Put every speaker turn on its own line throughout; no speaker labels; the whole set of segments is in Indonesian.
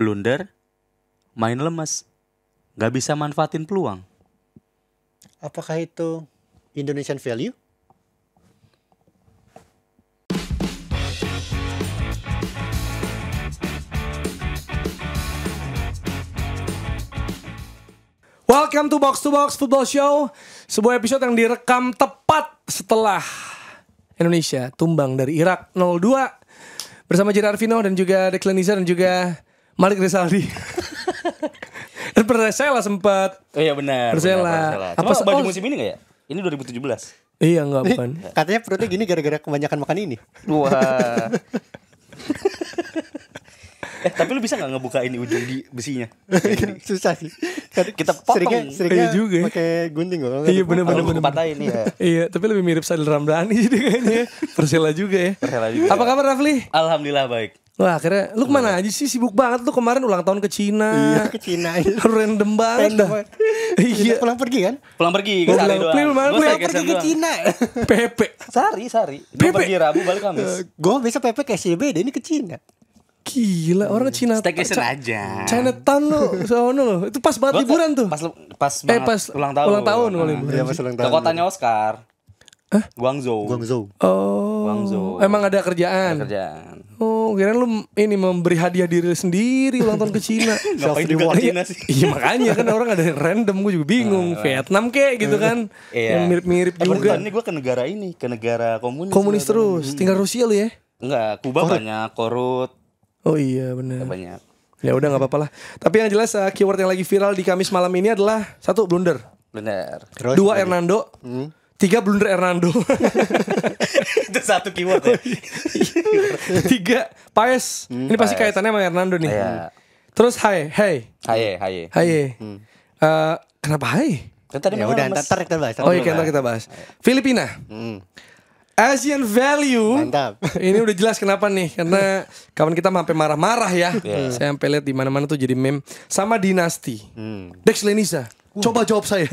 blunder, main lemes, nggak bisa manfaatin peluang.
Apakah itu Indonesian value?
Welcome to Box Football Show. Sebuah episode yang direkam tepat setelah Indonesia tumbang dari Irak 0-2 bersama Gerard Arvino dan juga Declan Nizar dan juga Malik Rizaldi. Dan Persela sempat.
Oh iya benar.
Persela.
Apa baju musim ini nggak ya? Ini 2017.
Iya enggak bukan.
Katanya perutnya gini gara-gara kebanyakan makan ini.
Wah. Tapi lu bisa nggak ngebuka ini ujung di besinya?
Susah sih.
Kita potong.
Seringnya
Iya juga ya.
pakai gunting kok.
Iya benar.
Patahin ya.
Iya, tapi lebih mirip Sadil Ramdhani sih kayaknya. Persela juga ya.
Persela juga.
Apa kabar Rafli?
Alhamdulillah baik.
Wah akhirnya lu kemana aja sih, sibuk banget lu kemarin ulang tahun ke Cina.
Iya ke Cina.
Random banget dah. Iya.
Pulang pergi kan?
Pulang pergi ke
Gua
Sari
bilang,
doang.
Plil, mana
Gua
Plil?
staycation
Pergi ke
doang.
Cina.
Pepe.
Sari. Gua
Pepe.
pergi Rabu balik Kamis.
Gue besok PP ke SCBD ini ke Cina.
Gila orang ke Cina.
Staycation aja.
Chinatown lu, sono lu. Itu pas banget liburan tuh.
Pas banget ulang tahun.
Ulang tahun kalau liburan.
Iya pas ulang tahun.
Ke kotanya Oscar. Guangzhou.
Oh.
Guangzhou.
Emang ada kerjaan.
Kerjaan.
Oh, kira lu ini memberi hadiah diri sendiri ulang tahun ke Cina.
Ngapain juga ke Cina sih?
Iya makanya kan orang ada yang random, gue juga bingung. Vietnam kek gitu kan.
Iya.
Yang mirip-mirip juga.
Tahun ini gue ke negara ini, ke negara komunis.
Komunis terus. Tinggal Rusia lu ya?
Enggak, Kuba banyak, Korut
Oh iya benar.
banyak.
Ya udah nggak apa-apa lah. Tapi yang jelas keyword yang lagi viral di Kamis malam ini adalah 1 blunder,
Bener.
2 Hernando, 3 blunder Hernando,
Itu satu keyword ya.
3 Paes. Ini pasti
Paes.
kaitannya sama Hernando nih.
Iya.
Terus Haye.
Haye.
Kenapa Haye?
Kan tadi
Ya
memang
udah
lemes.
ntar kita bahas.
Oh iya ntar kita bahas. Filipina. Asian value.
Mantap.
Ini udah jelas kenapa nih, karena kawan kita sampai marah-marah ya. Saya sampai lihat di mana-mana tuh jadi meme sama dinasti. Dex Lenisa. Coba jawab saya.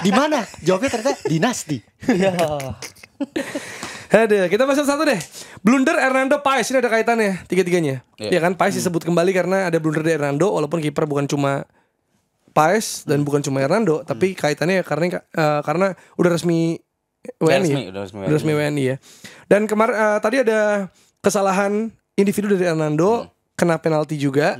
Di mana? Jawabnya ternyata dinasti.
Iya.
Ada, kita bahas satu deh. Blunder Hernando Paes, ini ada kaitannya tiga-tiganya.
Iya.
Ya kan, Paes disebut kembali karena ada blunder dari Hernando, walaupun kiper bukan cuma Paes dan bukan cuma Hernando, tapi kaitannya karena udah resmi WNI.
Udah
Resmi WNI ya. Dan kemarin tadi ada kesalahan individu dari Hernando, kena penalti juga.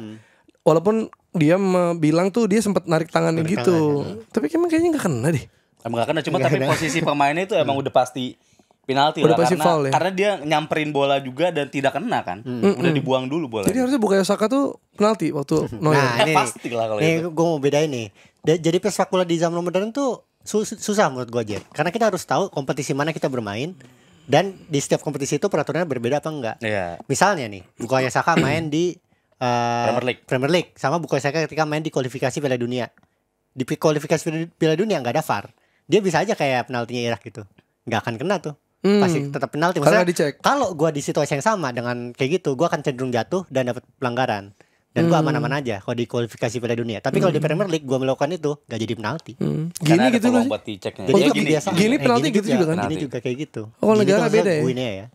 Walaupun dia bilang tuh dia sempat narik tangannya gitu. Tapi kayaknya nggak kena deh.
Emang gak kena, cuma tapi posisi pemainnya itu emang udah pasti penalti
Udah
lah,
pasti foul ya?
karena dia nyamperin bola juga dan tidak kena kan. Udah dibuang dulu bola.
Jadi harusnya Bukayo Saka tuh penalti waktu Neuer.
Nah ini
pasti lah kalau
nih
itu.
gue mau bedain nih. Jadi pesepak bola di zaman modern tuh susah menurut gue aja. Karena kita harus tahu kompetisi mana kita bermain. Dan di setiap kompetisi itu peraturannya berbeda apa enggak.
Iya.
Misalnya nih Bukayo Saka main di Premier League sama Bukayo Saka ketika main di kualifikasi Piala Dunia. Di kualifikasi Piala Dunia nggak ada VAR. Dia bisa aja kayak penaltinya Irak gitu, nggak akan kena tuh. Pasti tetap penalti.
Karena
Maksudnya
dicek.
kalau gue di situasi yang sama dengan kayak gitu, gue akan cenderung jatuh dan dapat pelanggaran. Dan gue aman-aman aja kalau di kualifikasi Piala Dunia. Tapi kalau di Premier League gue melakukan itu gak jadi penalti.
Gini gitu loh sih.
buat diceknya.
Jadi
Ya,
itu
gini.
kebiasaan.
gini penalti gitu juga kan?
Gini juga kayak gitu.
Oh,
Gini
negara
tuh
beda ya?
Guinea ya.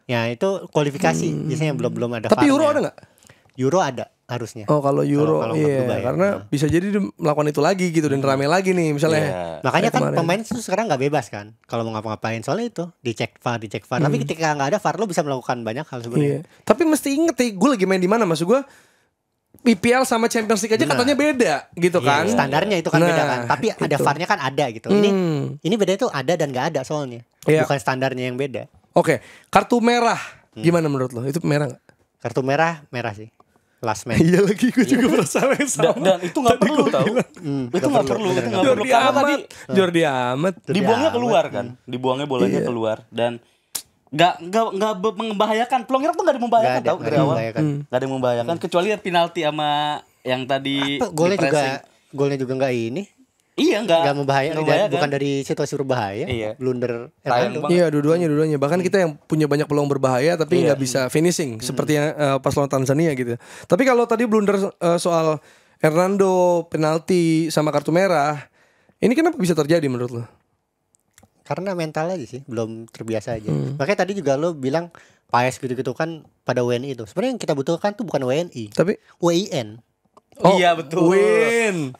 Ya itu kualifikasi biasanya belum ada.
Tapi Euro
VAR-nya.
ada nggak?
Euro ada harusnya.
Oh kalau Euro
Kalau nggak
iya,
berubah ya.
karena bisa jadi dia melakukan itu lagi gitu dan rame lagi nih misalnya.
Iya.
Makanya kan
kemarin.
pemain itu sekarang nggak bebas kan kalau mau ngapa-ngapain, soalnya itu dicek VAR. Tapi ketika nggak ada VAR lo bisa melakukan banyak hal
Iya.
sebenarnya.
Tapi mesti inget ya, gue lagi main di mana maksud gue. IPL sama Champions League aja
Benar.
katanya beda gitu
Iya,
kan.
standarnya itu kan
Nah,
beda kan. Tapi ada
itu.
VAR-nya kan ada gitu. Ini beda itu ada dan nggak ada soalnya.
Iya.
Bukan standarnya yang beda.
Oke, kartu merah gimana menurut lo? Itu merah nggak?
Kartu merah sih. Last man.
Iya lagi gue juga perasaan yang sama.
Dan itu nggak perlu tahu. Itu nggak perlu. Itu nggak perlu.
Jordi
Karena tadi
Amat, Jordi Amat.
dibuangnya
amat.
keluar kan. Dibuangnya bolanya keluar dan nggak membahayakan. Peluang Irak tuh nggak ada membahayakan
Nggak ada,
tahu
nggak
dari
ada
awal.
membahayakan.
Nggak ada yang membahayakan kecuali lihat penalti sama yang tadi
Golnya juga nggak ini.
Iya
Nggak membahayakan.
membahayakan.
Bukan dari situasi berbahaya.
Iya.
Blunder
Sayang
Hernando.
banget.
Iya dua-duanya. Bahkan kita yang punya banyak peluang berbahaya tapi nggak bisa finishing seperti yang pas lawan Tanzania gitu. Tapi kalau tadi blunder soal Hernando penalti sama kartu merah, ini kenapa bisa terjadi menurut lo?
Karena mental aja sih, belum terbiasa aja. Makanya tadi juga lo bilang PAES gitu-gitu kan pada WNI itu. Sebenarnya yang kita butuhkan tuh bukan WNI,
Tapi
WIN.
Iya betul.
Win.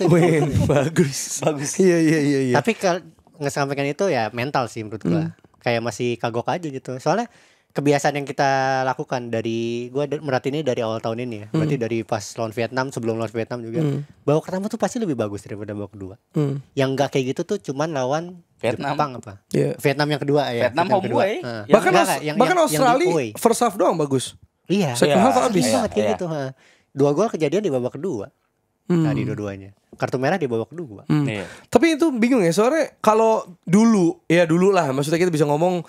Win. Bagus. Iya.
Tapi kalau ngesampaikan itu ya mental sih menurut gua. Kayak masih kagok aja gitu. Soalnya kebiasaan yang kita lakukan dari gua merhatiin ini dari awal tahun ini ya. Berarti dari pas lawan Vietnam, sebelum lawan Vietnam juga. Babak pertama tuh pasti lebih bagus daripada babak kedua. Yang enggak kayak gitu tuh cuman lawan
Vietnam.
Jepang apa?
Iya.
Vietnam yang kedua ya.
Vietnam home
kedua.
away.
Nah.
Bahkan
yang
Australia
di away.
first half doang bagus.
Iya.
Second half habis.
Sering banget kayak
Iya.
gitu. 2 gol kejadian di babak kedua. Tadi dua-duanya. Kartu merah di babak kedua.
Iya.
Tapi itu bingung ya, soalnya kalau dulu lah, maksudnya kita bisa ngomong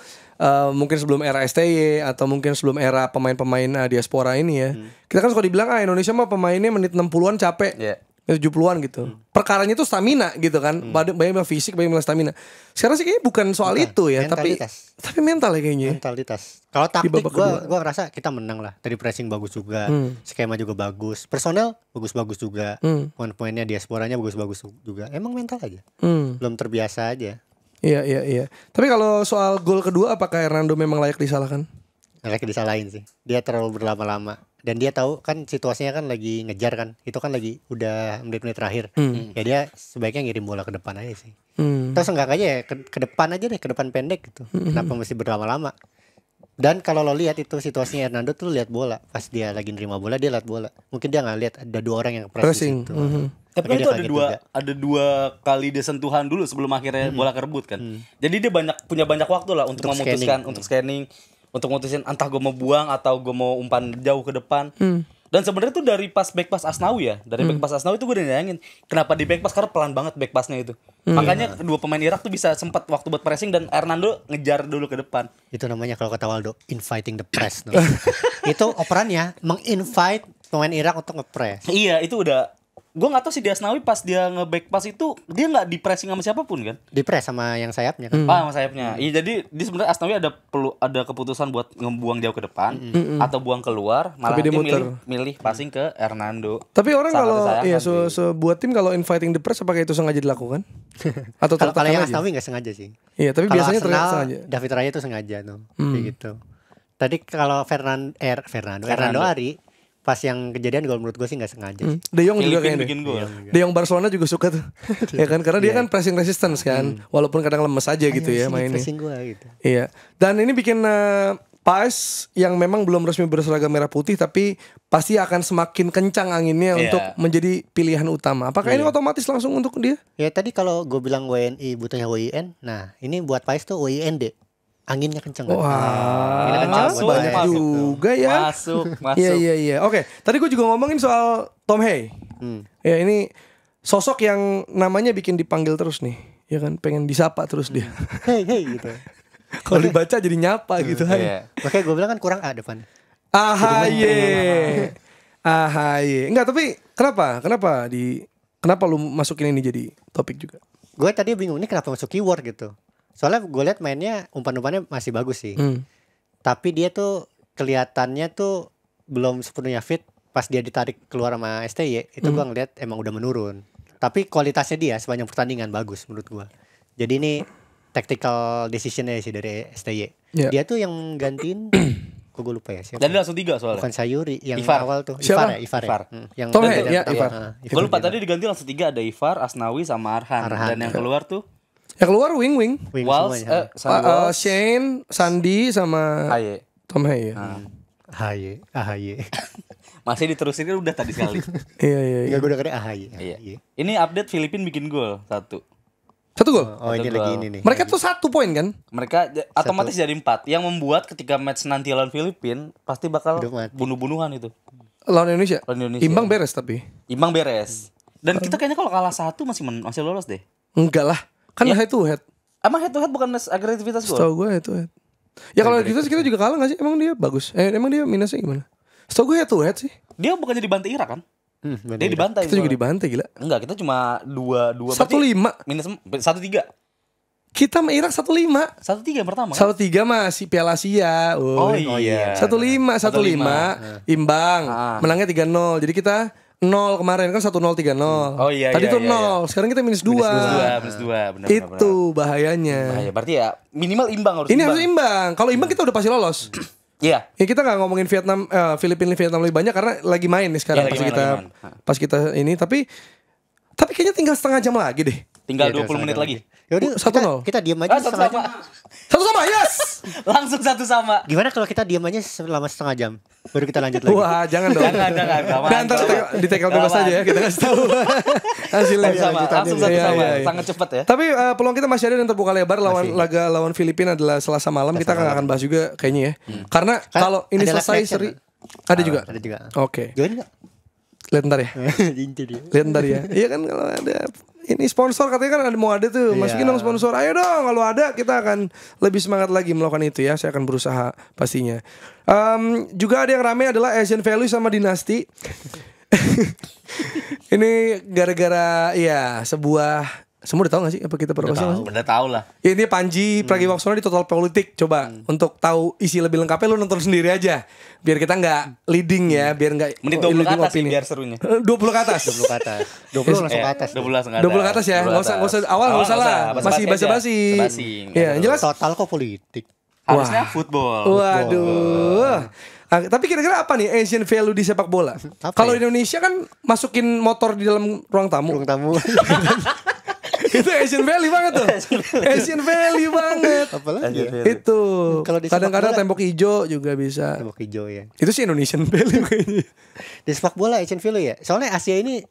mungkin sebelum era STY atau mungkin sebelum era pemain-pemain diaspora ini ya. Kita kan suka dibilang Indonesia mah pemainnya menit 60-an capek.
Iya.
70-an gitu. Perkaranya tuh stamina gitu kan. Banyak bilang fisik, banyak bilang stamina. Sekarang sih kayaknya bukan soal itu ya,
mentalitas.
tapi mental ya kayaknya.
Mentalitas. Kalau taktik
babak kedua.
gua ngerasa kita menang lah. Tadi pressing bagus juga, skema juga bagus, personel bagus-bagus juga, pemain-pemainnya diasporanya bagus-bagus juga. Emang mental aja. Belum terbiasa aja.
Iya. Tapi kalau soal gol kedua, apakah Hernando memang layak disalahkan?
Nggak disalahin sih. Dia terlalu berlama-lama. Dan dia tahu kan situasinya kan lagi ngejar kan. Itu kan lagi udah menit-menit terakhir. Ya dia sebaiknya ngirim bola ke depan aja sih. Terus enggak aja ya ke depan aja deh, ke depan pendek gitu. Kenapa mesti berlama-lama? Dan kalau lo lihat itu situasinya Hernando tuh lihat bola. Pas dia lagi nerima bola dia lihat bola. Mungkin dia nggak lihat ada 2 orang yang
Pressing.
pressing.
Tapi kan itu ada dua kali dia sentuhan dulu sebelum akhirnya bola kerebut kan. Jadi dia punya banyak waktu lah untuk memutuskan, untuk scanning, untuk memutusin entah gue mau buang atau gue mau umpan jauh ke depan. Dan sebenarnya tuh dari pas back pass Asnawi ya, back pass Asnawi tuh gue udah nyayangin kenapa di back pass, karena pelan banget back passnya itu. Makanya kedua pemain Irak tuh bisa sempat waktu buat pressing dan Hernando ngejar dulu ke depan.
Itu namanya kalau kata Waldo inviting the press. No? Itu operannya menginvite pemain Irak untuk nge-press.
Iya, itu udah. Gue gak tahu si Asnawi pas dia nge-back pass itu dia gak di pressing sama siapapun kan?
Di press sama yang sayapnya kan.
Sama sayapnya. Iya, jadi dia sebenarnya Asnawi ada keputusan buat ngebuang jauh ke depan atau buang keluar, malah
Tapi dia
dia milih passing ke Hernando.
Tapi orang
Sangat
kalau
disayangkan
sebuah tim kalau inviting the press, apakah itu sengaja dilakukan? Atau
Kalau
tertekan
yang
aja?
Asnawi nggak sengaja sih.
Iya, tapi
Kalau
biasanya
Arsenal,
sengaja.
David Raya tuh sengaja tuh kayak gitu. Tadi kalau Hernando Ari pas yang kejadian gol menurut gue sih nggak sengaja.
De Jong juga
Filipin
kayaknya.
bikin gol.
De Jong Barcelona juga suka tuh. Ya kan, karena dia kan pressing resistance kan, walaupun kadang lemes aja gitu ya mainnya.
Pressing gue gitu.
Iya. Dan ini bikin PAES yang memang belum resmi berseragam merah putih, tapi pasti akan semakin kencang anginnya untuk menjadi pilihan utama. Apakah ini otomatis langsung untuk dia?
Ya tadi kalau gue bilang WNI butuhnya WIN, nah ini buat PAES tuh WIND. Anginnya kenceng kan?
Wah,
masuk,
banyak
masuk
juga ya.
Masuk.
Iya. Oke, tadi gue juga ngomongin soal Tom Hay. Ya ini sosok yang namanya bikin dipanggil terus nih, ya kan, pengen disapa terus dia.
Hey gitu.
Kalau dibaca jadi nyapa gitu kan.
Makanya gue bilang kan kurang A depan.
Ahaye. Enggak, tapi kenapa lu masukin ini jadi topik juga?
Gue tadi bingung ini kenapa masuk keyword gitu. Soalnya gue liat mainnya umpan-umpannya masih bagus sih. Tapi dia tuh kelihatannya tuh belum sepenuhnya fit. Pas dia ditarik keluar sama STY, itu gue ngeliat emang udah menurun. Tapi kualitasnya dia sepanjang pertandingan bagus menurut gue. Jadi ini tactical decisionnya sih dari STY. Dia tuh yang gantiin kok gue lupa ya siapa.
Jadi langsung 3 soalnya.
Bukan Sayuri yang
Ivar.
awal tuh.
Siapa?
Ivar. Yang
Tom Hay, ya, Ivar.
Gue lupa tadi diganti langsung 3, ada Ivar, Asnawi sama Arhan. Dan yang keluar tuh
Yang keluar wing.
Walsh,
Shane, Sandi sama
Aye.
Tom Hay ya.
AHY.
Masih diterusin kan udah tadi sekali.
Iya.
Enggak, gue udah kira AHY.
Iya. Ini update Filipina bikin gol 1.
Satu gol.
Oh ini
Satu
lagi
gol.
ini nih.
Mereka tuh 1 poin kan?
Mereka otomatis jadi 4. Yang membuat ketika match nanti lawan Filipina pasti bakal bunuh-bunuhan itu.
Lawan Indonesia. Imbang beres tapi.
Imbang beres. Dan kita kayaknya kalau kalah 1 masih lolos deh.
Enggak lah. Kan head to head.
Emang head to head bukan agresivitas gol?
Setahu gue head to head. Ya kalau agresivitas kita juga kalah gak sih? Emang dia bagus? Emang dia minusnya gimana? Setahu gue head to head sih.
Dia bukannya dibantai Irak kan? Dia dibantai.
Kita juga dibantai gila.
Enggak, kita cuma 2-5.
1-5.
Minus 1-3.
Kita sama Irak 1-5.
1-3 pertama.
1-3 masih Piala Asia.
Oh iya.
1-5 imbang. Menangnya 3-0. Jadi kita 0 kemarin kan 1-0 3-0.
Oh iya.
Tadi tuh 0.
Iya.
Sekarang kita -2.
-2, benar.
Itu bahayanya.
Bahaya. Berarti ya minimal imbang harus.
Ini harus imbang. Kalau imbang kita udah pasti lolos.
Iya.
Ya kita nggak ngomongin Vietnam, Filipina Vietnam lebih banyak karena lagi main nih sekarang pas kita ini. Tapi kayaknya tinggal setengah jam lagi deh.
Tinggal 20 menit lagi.
Yaudah,
1-0.
kita diam aja setengah jam.
1-1, yes.
Langsung 1-1.
Gimana kalau kita diam aja selama setengah jam, baru kita lanjut lagi?
Wah, jangan dong.
Jangan.
Dan ntar di tackle bebas aja ya, kita kasih tahu hasilnya.
Langsung 1-1.
Iya.
Sangat cepat ya.
Tapi peluang kita masih ada dan terbuka lebar. Lawan Filipina adalah Selasa malam. Kita akan bahas juga kayaknya ya. Karena kalau ini selesai seri ada juga. Oke.
Join enggak?
Lihat ntar ya. Lihat ntar ya. Iya kan kalau ada ini sponsor katanya kan mau ada tuh. Masukin dong sponsor. Ayo dong kalau ada kita akan lebih semangat lagi melakukan itu ya. Saya akan berusaha pastinya. Juga ada yang rame adalah Asian Value sama Dynasty. Ini gara-gara ya sebuah, semua udah tahu gak sih apa kita pernah bahas?
Udah tahu lah.
Ini Panji Pragiwaksono di Total Politik. Coba untuk tahu isi lebih lengkapnya lu nonton sendiri aja. Biar kita nggak leading ya, biar nggak
menit 20 ke atas sih biar serunya.
20 ke atas.
20 ke atas. 20 langsung ke atas.
20
ke atas ya. Enggak usah awal enggak usah lah. Masih basa-basi.
Ya,
jelas
total kok politik.
Harusnya football.
Waduh. Tapi kira-kira apa nih Asian value di sepak bola? Kalau Indonesia kan masukin motor di dalam ruang tamu. Itu Asian value banget tuh. Asian value banget.
Apalagi ya?
Itu.
bola,
Kadang-kadang tembok hijau juga bisa.
Tembok hijau ya.
Itu sih Indonesian value kayaknya.
Di sepak bola Asian value ya. Soalnya Asia ini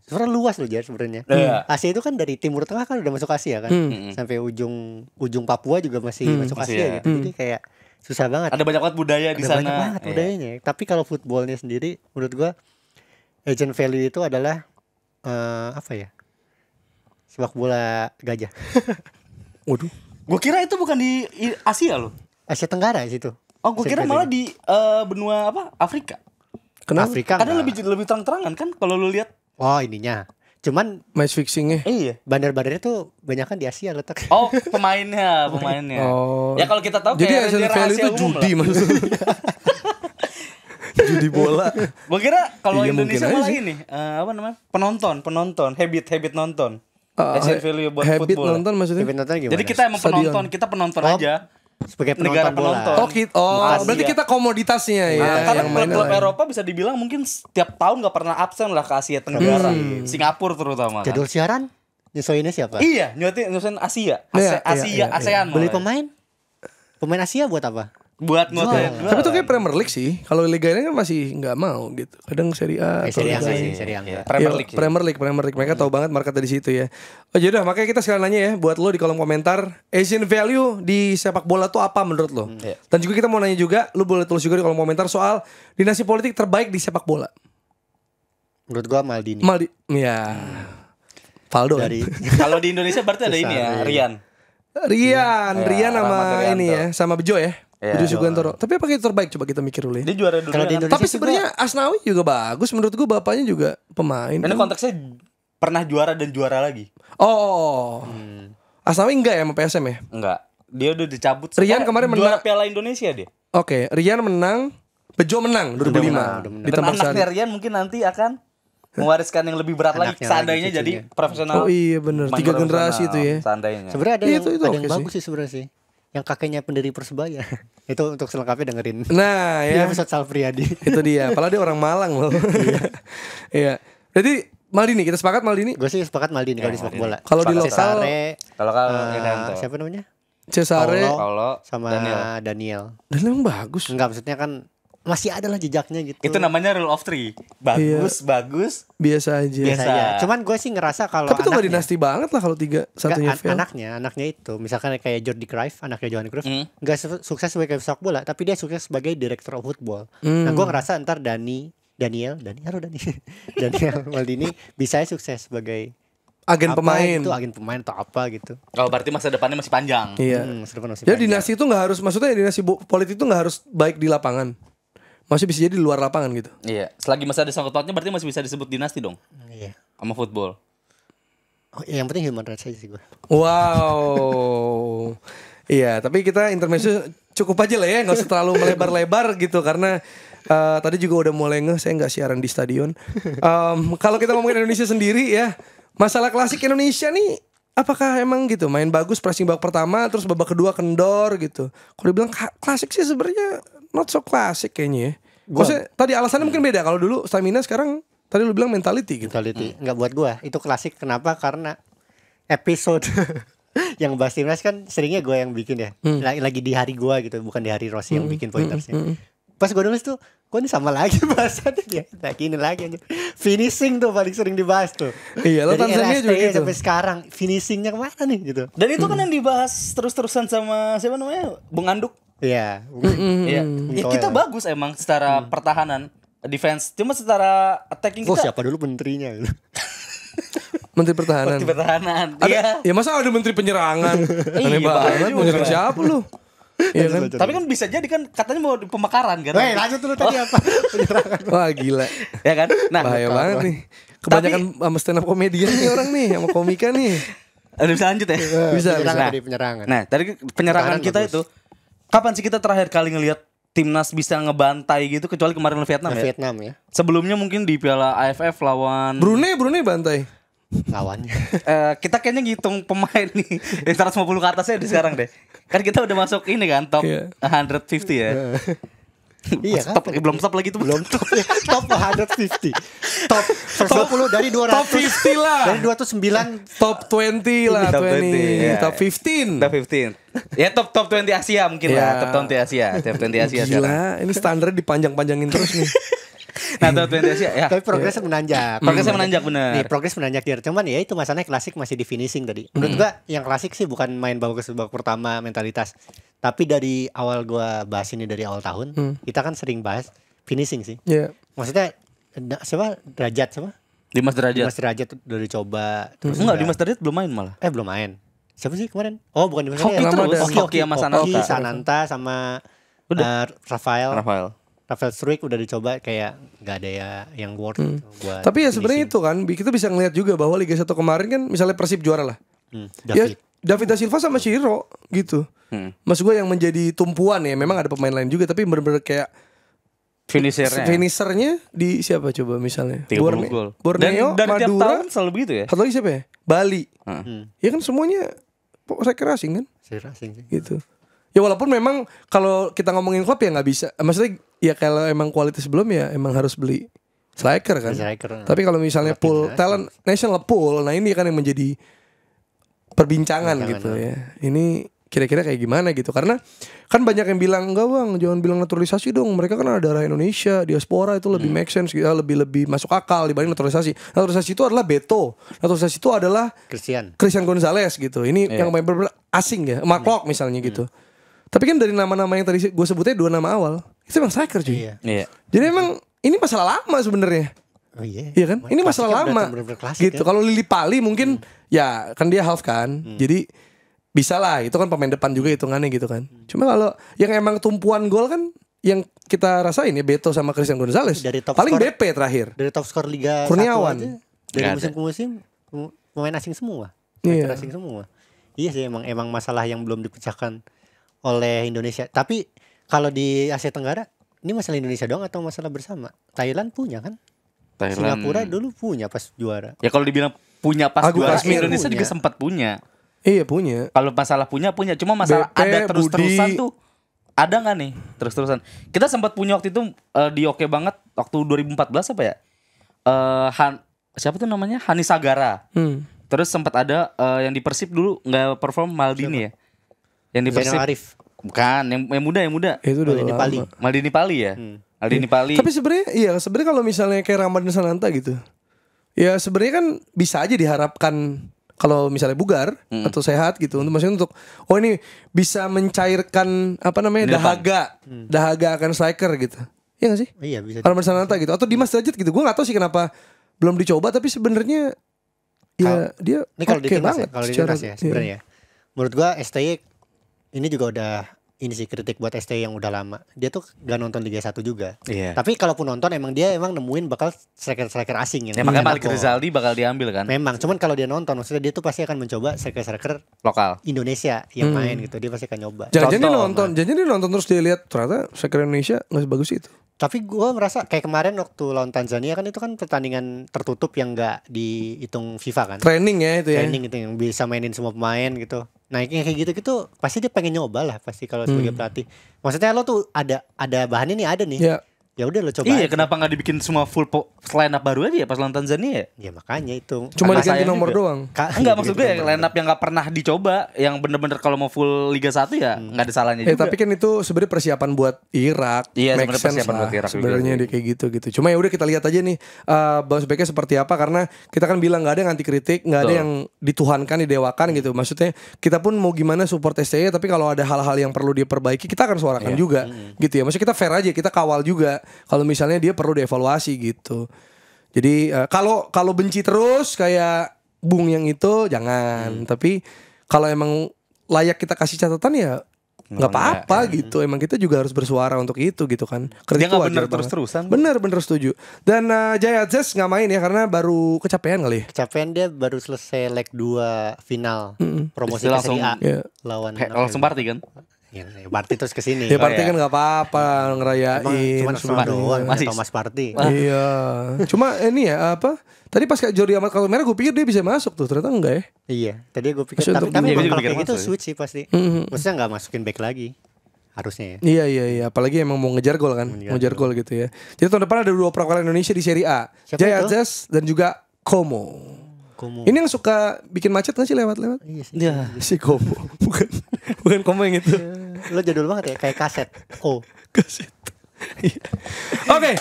sebenarnya luas loh Jar sebenarnya. Asia itu kan dari Timur Tengah kan udah masuk Asia kan. Sampai ujung Papua juga masih masuk Asia gitu. Jadi kayak susah banget.
Ada banyak banget budaya di sana.
Banyak banget budayanya. Tapi kalau footballnya sendiri menurut gua Asian value itu adalah apa ya? Sepak bola gajah.
Waduh.
Gue kira itu bukan di Asia loh.
Asia Tenggara situ.
Oh, gue kira malah di benua apa? Afrika.
Kenapa?
Afrika.
Karena lebih terang-terangan kan kalau lu lihat.
Oh, ininya. Cuman
match fixingnya.
Iya.
Bandar-bandarnya tuh banyak kan di Asia letak.
Oh, pemainnya.
Oh.
Ya kalau kita tahu
jadi Asian value itu judi maksudnya. Judi bola.
Gue kira kalau Indonesia malah ini apa namanya? Penonton, habit nonton. Asian value buat
habit
football.
Nonton maksudnya?
Habit nonton gimana?
Jadi kita emang penonton, kita penonton aja.
Sebagai
negara
penonton bola.
Berarti kita komoditasnya ya.
Karena klub Eropa bisa dibilang mungkin setiap tahun gak pernah absen lah ke Asia Tenggara. Singapura terutama.
Jadwal siaran nyesuaiinnya siapa?
Iya, nyusahin Asia. ASEAN
Beli pemain Asia buat apa?
Buat ngotot.
Tapi itu kayak Premier League sih. Kalau Liga ini kan masih nggak mau gitu. Kadang Serie A.
Serie A.
Premier League. Mereka tahu banget marketnya di situ ya. Oh yaudah, makanya kita sekalian nanya ya buat lo di kolom komentar, Asian value di sepak bola tuh apa menurut lo? Dan juga kita mau nanya juga, lo boleh tulis juga di kolom komentar soal dinasti politik terbaik di sepak bola.
Menurut gua Maldini.
Ya. Valdo.
Kalau di Indonesia berarti ada ini ya, Rian sama ini ya, sama Bejo ya. Budi Sugantoro. Tapi apa yang terbaik coba kita mikir dulu ya. Dia juara dulu.
Tapi sebenarnya Asnawi juga bagus menurut gue, bapaknya juga pemain.
Karena konteksnya pernah juara dan juara lagi.
Asnawi enggak ya sama PSM ya?
Enggak. Dia udah dicabut.
Rian kemarin
juara Piala Indonesia dia.
Oke, Rian menang, Bejo menang 2005.
Dan anaknya Rian mungkin nanti akan mewariskan yang lebih berat lagi seandainya jadi profesional.
Oh iya benar. 3 generasi itu ya.
Seandainya.
Sebenarnya ada yang bagus sih sebenarnya sih. Yang kakeknya pendiri Persebaya. Itu untuk selengkapnya dengerin.
Nah ya.
Episode Salpriadi.
Itu dia. Padahal dia orang Malang loh. Iya. Berarti Maldini, kita sepakat Maldini?
Gue sih sepakat Maldini kalau di sepak bola.
Kalau di lokal
kalau
siapa namanya?
Cesare,
Paulo
sama Daniel.
Dan emang bagus.
Enggak, maksudnya kan masih ada lah jejaknya gitu.
Itu namanya rule of three. Bagus.
Biasa aja.
Cuman gue sih ngerasa kalau
tapi itu gak dinasti banget lah kalau 3-1-nya fail.
Anaknya itu, misalkan kayak Jordi Cruyff, anaknya Johan Cruyff, gak sukses sebagai sepak bola, tapi dia sukses sebagai director of football. Nah gue ngerasa ntar Daniel Maldini bisa sukses sebagai
agen pemain
gitu, agen pemain atau apa gitu.
Oh berarti masa depannya masih panjang.
Iya. Jadi dinasti itu nggak harus, maksudnya dinasti politik itu nggak harus baik di lapangan. Masih bisa jadi di luar lapangan gitu.
Iya. Selagi masih ada sangkut pautnya berarti masih bisa disebut dinasti dong.
Iya.
Sama football.
Oh, yang penting human rights aja sih gue.
Wow. Iya, tapi kita intermezzo cukup aja lah ya, nggak usah terlalu melebar-lebar gitu karena Tadi juga udah mulai saya nggak siaran di stadion. Kalau kita ngomongin Indonesia sendiri ya, masalah klasik Indonesia nih, apakah emang gitu main bagus pressing babak pertama, terus babak kedua kendor gitu? Kalau dibilang klasik sih sebenarnya not so klasik kayaknya. Maksudnya tadi alasannya mungkin beda. Kalau dulu stamina, sekarang tadi lu bilang mentality gitu.
Mentality nggak buat gua itu klasik. Kenapa? Karena episode yang bahas timnas kan seringnya gue yang bikin ya. Lagi di hari gue gitu, bukan di hari Rossi yang bikin pointersnya. Pas gue nulis tuh, kok ini sama lagi bahasannya dia. Nah ini lagi aja. Finishing tuh paling sering dibahas tuh.
Iya, lo Tanzania juga gitu.
Sampai sekarang finishingnya kemana nih gitu.
Dan itu kan yang dibahas terus-terusan sama siapa namanya, Bung Anduk.
Iya.
Iya. Ya, kita bagus emang secara pertahanan, defense. Cuma secara attacking kita.
Siapa dulu menterinya gitu.
Menteri Pertahanan.
Menteri Pertahanan.
Iya. Ya masa ada Menteri Penyerangan? Aneh banget, mau nyerang siapa lu? Iya kan?
Tapi kan bisa jadi kan katanya mau pemekaran kan.
Weh, lanjut dulu tadi apa? Penyerangan.
Wah, gila.
Ya kan? Nah,
bahaya banget nih. Kebanyakan sama stand up komedian nih orang nih, sama komika nih.
Ada bisa lanjut ya?
Bisa.
Penyerangan.
Nah, tadi penyerangan kita itu, kapan sih kita terakhir kali ngelihat timnas bisa ngebantai gitu, kecuali kemarin Vietnam ya?
Vietnam ya.
Sebelumnya mungkin di Piala AFF lawan
Brunei bantai.
Lawannya.
Kita kayaknya ngitung pemain nih dari 150 ke atasnya di sekarang deh. Kan kita udah masuk ini kan top 150 ya.
Iya kan?
Belum top lagi tuh.
Belum top. Top 150. Top 120 dari 200.
Top 50 lah.
Dari 209.
Top 20 lah,
Top 20, ya.
Top 15.
Top 15. Ya top 20 Asia mungkin lah. Top 20 Asia. Top 20 Asia sekarang.
Gila, ini standarnya dipanjang-panjangin terus nih.
Nah, top 20 Asia ya.
Tapi progresnya menanjak.
Progresnya menanjak bener.
Nih, progres menanjak dia. Cuman ya itu masalahnya klasik masih di finishing tadi. Menurut gua yang klasik sih bukan main babak pertama mentalitas. Tapi dari awal gua bahas ini dari awal tahun, kita kan sering bahas finishing sih.
Iya.
Maksudnya siapa? Derajat siapa?
Dimas Derajat.
Dimas Derajat udah dicoba.
Terus enggak, Dimas Derajat belum main malah.
Belum main. Siapa sih kemarin? Oh, bukan Dimas
Hoki
Derajat.
terus. Hoki sama Sananta.
Sananta sama Rafael Struik udah dicoba, kayak nggak ada ya yang worth gitu buat.
Tapi ya sebenarnya itu kan kita bisa ngelihat juga bahwa Liga 1 kemarin kan misalnya Persib juara lah. David da Silva sama Ciro gitu. Maksud gue yang menjadi tumpuan ya, memang ada pemain lain juga tapi benar-benar kayak finishernya di siapa coba misalnya? Borneo,
dari
Madura,
tiap tahun selalu begitu ya.
Satu lagi siapa ya? Bali. Ya kan semuanya striker asing kan?
Striker asing sih.
Gitu. Ya walaupun memang kalau kita ngomongin klub ya nggak bisa. Maksudnya ya kalau emang kualitas belum ya emang harus beli striker kan. Tapi kalau misalnya pool talent national pool, nah ini kan yang menjadi perbincangan gitu ya. Ini kira-kira kayak gimana gitu. Karena kan banyak yang bilang enggak bang, jangan bilang naturalisasi dong. Mereka kan ada darah Indonesia, diaspora itu lebih make sense, lebih masuk akal dibanding naturalisasi. Naturalisasi itu adalah Beto. Naturalisasi itu adalah Christian Gonzalez gitu. Ini yang benar-benar asing ya. Mark Locke misalnya gitu. Tapi kan dari nama-nama yang tadi gue sebutnya 2 nama awal itu emang striker cuy. Iya. Jadi emang ini masalah lama sebenarnya.
Oh iya.
Iya kan? Ini masalah lama. Gitu. Kalau Lili Pali mungkin ya kan dia half kan. Jadi bisa lah. Itu kan pemain depan juga hitungannya gitu kan. Cuma kalau yang emang tumpuan gol kan yang kita rasain ya Beto sama Christian Gonzalez. Paling BP terakhir.
Dari top skor Liga
Kurniawan.
Dari musim ke musim pemain asing semua. Pemain asing semua. Iya sih emang masalah yang belum dipecahkan oleh Indonesia. Tapi kalau di Asia Tenggara ini masalah Indonesia doang atau masalah bersama? Thailand punya kan? Singapura dulu punya pas juara.
Ya kalau dibilang punya pas juara, Indonesia juga sempat punya.
Iya punya.
Kalau masalah punya. Cuma masalah BP, ada terus-terusan tuh. Ada nggak nih terus-terusan? Kita sempat punya waktu itu di oke banget waktu 2014 apa ya? Siapa tuh namanya? Hani Sagara. Terus sempat ada yang di Persib dulu nggak perform Maldini ya. Yang di Persib bukan yang muda
itu udah
Maldini Pali ya. Maldini Pali.
Tapi sebenarnya kalau misalnya kayak Ramadan Sananta gitu ya sebenarnya kan bisa aja diharapkan kalau misalnya bugar atau sehat gitu maksudnya untuk ini bisa mencairkan apa namanya dahaga akan striker gitu. Iya gak sih?
Iya bisa.
Ramadan Sananta gitu atau Dimas Derajat gitu. Gue gak tahu sih kenapa belum dicoba tapi sebenarnya ya dia
ini kalau di timnas ya sebenarnya. Menurut gua STY ini juga udah ini sih kritik buat ST yang udah lama. Dia tuh gak nonton Liga 1 juga.
Iya.
Tapi kalaupun nonton emang dia nemuin bakal striker-striker asing yang
makanya Malik Rizaldi bakal diambil kan.
Memang, cuman kalau dia nonton maksudnya dia tuh pasti akan mencoba striker-striker
lokal
Indonesia yang main gitu. Dia pasti akan nyoba.
Jangan dia nonton terus dia lihat ternyata striker Indonesia nggak sebagus itu.
Tapi gue merasa kayak kemarin waktu lawan Tanzania kan itu kan pertandingan tertutup yang gak dihitung FIFA kan.
Training ya itu ya.
Training itu yang bisa mainin semua pemain gitu. Nah yang kayak gitu-gitu pasti dia pengen nyoba lah pasti kalau sebagai pelatih. Maksudnya lo tuh ada bahannya nih ada nih. Ya udah lo coba.
Iya, kenapa nggak dibikin semua full line up baru aja ya pas lawan Tanzania ya?
Ya makanya itu.
Cuma diganti nomor doang.
Enggak, maksud gue line up yang nggak pernah dicoba, yang bener-bener kalau mau full Liga 1 ya nggak ada salahnya juga.
Tapi kan itu sebenarnya persiapan buat Irak.
Iya, sebenarnya persiapan buat Irak
sebenarnya dia kayak gitu. Cuma ya udah kita lihat aja nih bounce back-nya seperti apa, karena kita kan bilang nggak ada yang anti kritik, nggak ada yang dituhankan, didewakan gitu. Maksudnya kita pun mau gimana support STY, tapi kalau ada hal-hal yang perlu diperbaiki kita akan suarakan juga gitu ya. Maksudnya kita fair aja, kita kawal juga kalau misalnya dia perlu dievaluasi gitu. Jadi kalau benci terus kayak Bung yang itu jangan. Tapi kalau emang layak kita kasih catatan ya nggak apa-apa gitu. Emang kita juga harus bersuara untuk itu gitu kan.
Dia nggak bener terus-terusan.
Bener setuju. Dan Jaya Zes nggak main ya karena baru kecapean kali.
Kecapean, dia baru selesai leg 2 final promosi ke Serie A lawan
langsung party kan.
Ya, Party terus kesini.
Ya Party kan nggak apa-apa ngerayain.
Cuma doang Thomas Party.
Iya. Cuma ini ya apa? Tadi pas kayak Jordi Amat kalau merah gue pikir dia bisa masuk tuh, ternyata enggak ya?
Iya. Tadi gue pikir tapi kalau kayak gitu switch sih pasti. Maksudnya nggak masukin back lagi. Harusnya ya.
Iya. Apalagi emang mau ngejar gol kan, ngejar gol gitu ya. Jadi tahun depan ada 2 perwakilan Indonesia di Serie A. Jaya Zes dan juga Como. Ini yang suka bikin macet gak sih lewat-lewat?
Iya sih.
Ya.
Si Como. Bukan Como yang itu.
Lo jadul banget ya, kayak kaset.
Kaset. Oke.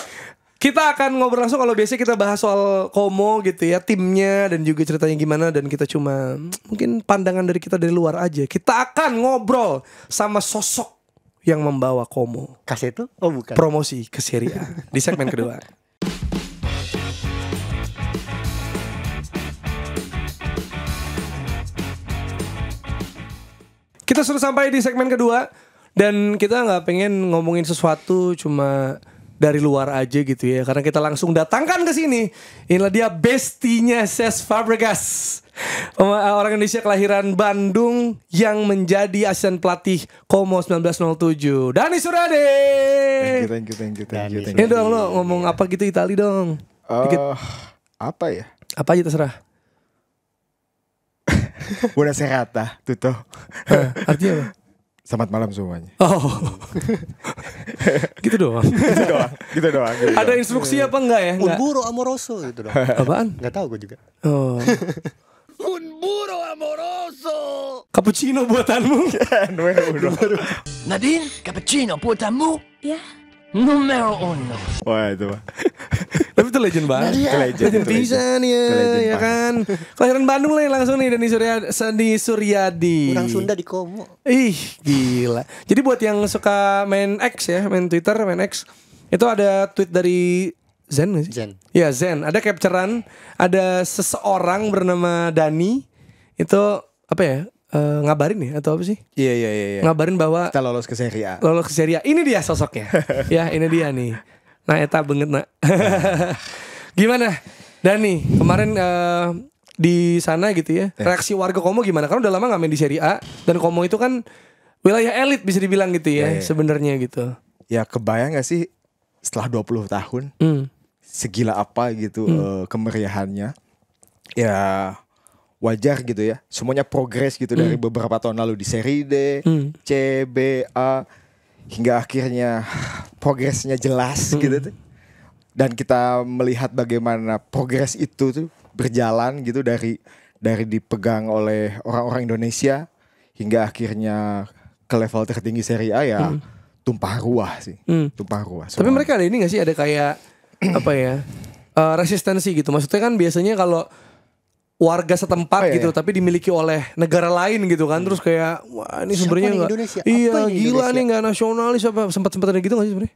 Kita akan ngobrol langsung. Kalau biasanya kita bahas soal Como gitu ya, timnya dan juga ceritanya gimana, dan kita cuma mungkin pandangan dari kita dari luar aja. Kita akan ngobrol sama sosok yang membawa Como.
Kaset itu? Oh bukan.
Promosi ke Serie A di segmen kedua. Kita sudah sampai di segmen kedua dan kita nggak pengen ngomongin sesuatu cuma dari luar aja gitu ya, karena kita langsung datangkan ke sini. Inilah dia bestinya Cesc Fabregas, orang Indonesia kelahiran Bandung yang menjadi asisten pelatih Como 1907. Dani Suryadi.
Thank you.
Ini dong lo ngomong apa gitu Itali dong.
Apa ya?
Apa aja terserah.
Buonasera, tutto.
Artinya apa?
Selamat malam semuanya.
Oh. Gitu doang.
Gitu doang.
Ada instruksi apa enggak ya?
Un burro amoroso gitu dong.
Apaan?
Gak tahu gue juga.
Oh.
Un burro amoroso.
Cappuccino buatanmu.
Nadine, cappuccino buatanmu?
Ya.
Numero 1.
Wah itu mah.
Tapi itu legend banget. Legend pisan ya kan. Kelahiran Bandung lah langsung nih Dani Suryadi.
Orang Sunda di Como.
Ih gila. Jadi buat yang suka main X ya, main Twitter, main X, itu ada tweet dari Zen gak sih?
Zen.
Ya Zen. Ada capturean, ada seseorang bernama Dani. Itu apa ya? Ngabarin ya atau apa sih?
Iya.
Ngabarin bahwa
kita lolos ke Serie A.
Lolos ke Serie A. Ini dia sosoknya. Ya, ini dia nih. Nah, eta banget nak. Gimana, Dani? Kemarin di sana gitu ya. Reaksi warga Como gimana? Karena udah lama nggak main di Serie A dan Como itu kan wilayah elit bisa dibilang gitu ya, sebenarnya gitu.
Ya kebayang gak sih setelah 20 tahun segila apa gitu kemeriahannya. Ya wajar gitu ya. Semuanya progres gitu dari beberapa tahun lalu di Serie D, C, B, A, hingga akhirnya progresnya jelas gitu tuh. Dan kita melihat bagaimana progres itu tuh berjalan gitu dari dipegang oleh orang-orang Indonesia hingga akhirnya ke level tertinggi Serie A ya tumpah ruah sih. Tumpah ruah.
Tapi mereka ada ini gak sih, ada kayak apa ya? Resistensi gitu. Maksudnya kan biasanya kalau warga setempat gitu, tapi dimiliki oleh negara lain gitu kan, terus kayak wah ini sumbernya nggak, iya gila nih nggak nasionalis apa, sempat ada gitu nggak sih sebenarnya?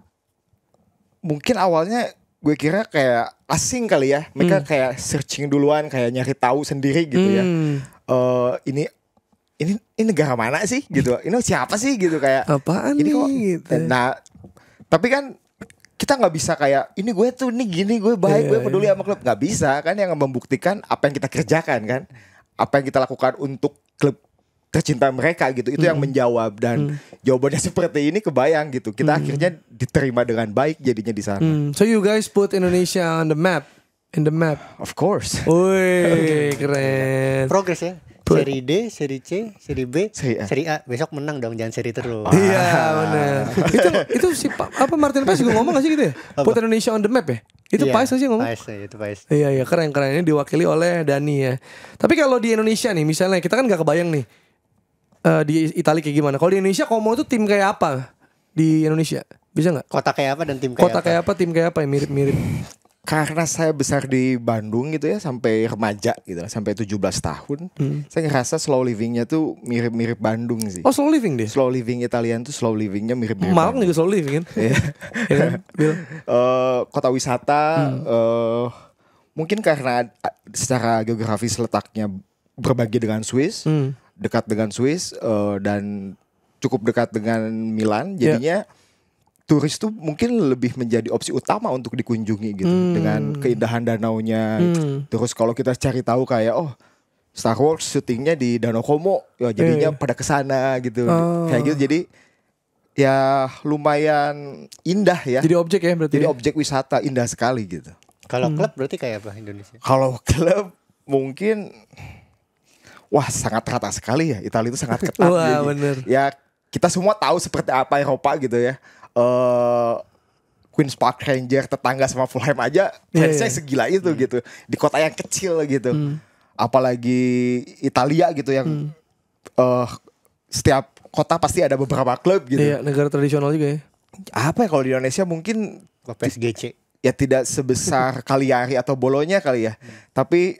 Mungkin awalnya gue kira kayak asing kali ya, mereka kayak searching duluan, kayak nyari tahu sendiri gitu ya. ini negara mana sih gitu, ini siapa sih gitu, kayak
apaan
ini
nih
kok
gitu.
Nah tapi kan kita nggak bisa kayak ini gue tuh nih gini, gue baik, gue peduli sama klub, nggak bisa kan. Yang membuktikan apa yang kita kerjakan kan, apa yang kita lakukan untuk klub tercinta mereka gitu, itu yang menjawab. Dan jawabannya seperti ini, kebayang gitu, kita akhirnya diterima dengan baik jadinya di sana.
So you guys put Indonesia on the map, in the map.
Of course.
Wih, keren.
Progres ya. Seri D, seri C, seri B,
Seri A.
Besok menang dong, jangan seri terus.
Iya benar. Itu si Martin Paes juga ngomong gak sih gitu ya? Put Indonesia on the map ya? Itu Paes gak sih ngomong?
Paes.
Iya keren. Ini diwakili oleh Dani ya. Tapi kalau di Indonesia nih, misalnya kita kan gak kebayang nih di Italia kayak gimana. Kalau di Indonesia Como itu tim kayak apa di Indonesia? Bisa nggak?
Kota kayak apa dan tim kayak
Kota kayak apa, tim kayak apa yang mirip-mirip?
Karena saya besar di Bandung gitu ya, sampai remaja gitu, sampai 17 tahun, saya ngerasa slow livingnya tuh mirip-mirip Bandung sih.
Oh, slow living dia?
Slow living Italian tuh slow livingnya mirip-mirip
Malang
Bandung.
juga slow living kan?
Iya.
Ya kan? Bill?
Kota wisata, mungkin karena secara geografis letaknya berbagi dengan Swiss, dekat dengan Swiss, dan cukup dekat dengan Milan, jadinya turis tuh mungkin lebih menjadi opsi utama untuk dikunjungi gitu, dengan keindahan danaunya. Terus kalau kita cari tahu kayak Star Wars syutingnya di Danau Como, ya jadinya pada kesana gitu, kayak gitu. Jadi ya lumayan indah ya.
Jadi objek ya berarti.
Jadi objek wisata indah sekali gitu.
Kalau klub berarti kayak apa Indonesia?
Kalau klub mungkin sangat rata sekali ya. Italia itu sangat ketat.
Wah, bener.
Ya kita semua tahu seperti apa Eropa gitu ya. Queen's Park Rangers tetangga sama Fulham aja fansnya segila itu gitu, di kota yang kecil gitu. Apalagi Italia gitu yang setiap kota pasti ada beberapa klub gitu.
Iya, negara tradisional juga ya.
Apa ya, kalau di Indonesia mungkin
PSGC
ya tidak sebesar Cagliari atau Bolonya kali ya. Tapi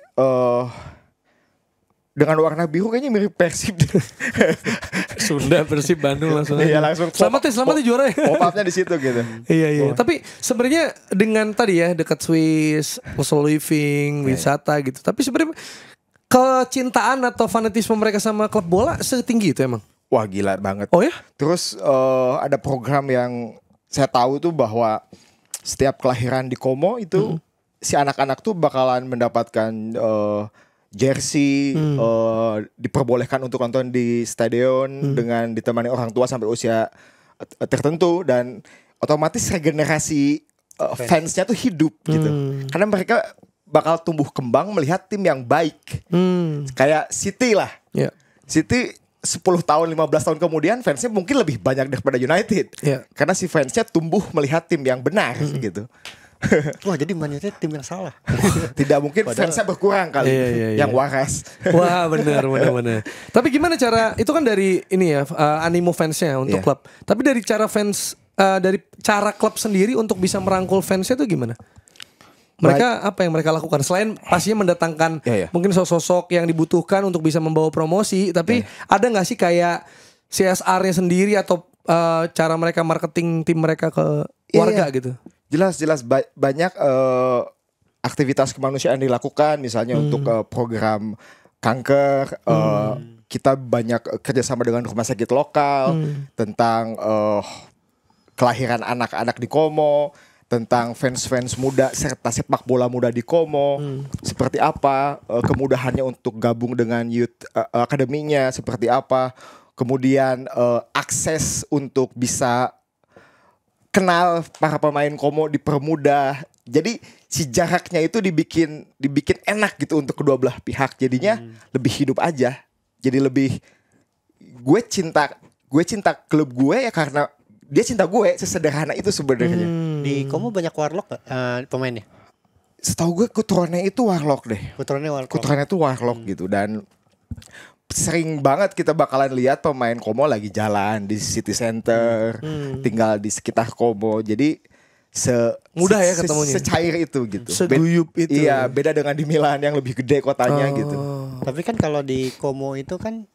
dengan warna biru kayaknya mirip Persib.
Sunda, Persib, Bandung langsung.
Iya, langsung.
Selamat ya juara ya.
Pop-upnya di situ gitu.
Iya. Tapi sebenarnya dengan tadi ya dekat Swiss, slow living, wisata gitu. Tapi sebenarnya kecintaan atau fanatisme mereka sama klub bola setinggi itu emang.
Wah, gila banget.
Oh ya?
Terus ada program yang saya tahu tuh bahwa setiap kelahiran di Como itu si anak-anak tuh bakalan mendapatkan jersey, diperbolehkan untuk nonton di stadion dengan ditemani orang tua sampai usia tertentu, dan otomatis regenerasi fansnya tuh hidup gitu. Karena mereka bakal tumbuh kembang melihat tim yang baik. Kayak City lah.
Yeah.
City 10 tahun, 15 tahun kemudian fansnya mungkin lebih banyak daripada United.
Yeah.
Karena si fansnya tumbuh melihat tim yang benar gitu.
Wah, jadi Man United tim yang salah.
Tidak mungkin fansnya berkurang kali.
Iya.
Yang waras.
Wah, benar. Tapi gimana cara, itu kan dari ini ya, animo fansnya untuk klub. Tapi dari cara fans, dari cara klub sendiri untuk bisa merangkul fansnya itu gimana? Mereka apa yang mereka lakukan selain pastinya mendatangkan mungkin sosok-sosok yang dibutuhkan untuk bisa membawa promosi, tapi ada nggak sih kayak CSR-nya sendiri atau cara mereka marketing tim mereka ke warga gitu?
Jelas banyak aktivitas kemanusiaan dilakukan, misalnya untuk program kanker. Kita banyak kerjasama dengan rumah sakit lokal tentang kelahiran anak-anak di Como, tentang fans-fans muda serta sepak bola muda di Como, seperti apa kemudahannya untuk gabung dengan youth akademinya, seperti apa, kemudian akses untuk bisa kenal para pemain Como dipermudah. Jadi si jaraknya itu dibikin enak gitu untuk kedua belah pihak. Jadinya lebih hidup aja. Jadi lebih gue cinta klub gue ya karena dia cinta gue, sesederhana itu sebenarnya.
Di Como banyak warlock gak pemainnya?
Setahu gue keturunannya itu warlock deh. Keturunannya itu warlock gitu, dan sering banget kita bakalan lihat pemain Como lagi jalan di City Center, tinggal di sekitar Como. Jadi
mudah ya ketemunya.
Secair itu gitu.
Seguyup itu.
Iya, beda dengan di Milan yang lebih gede kotanya gitu.
Tapi kan kalau di Como itu kan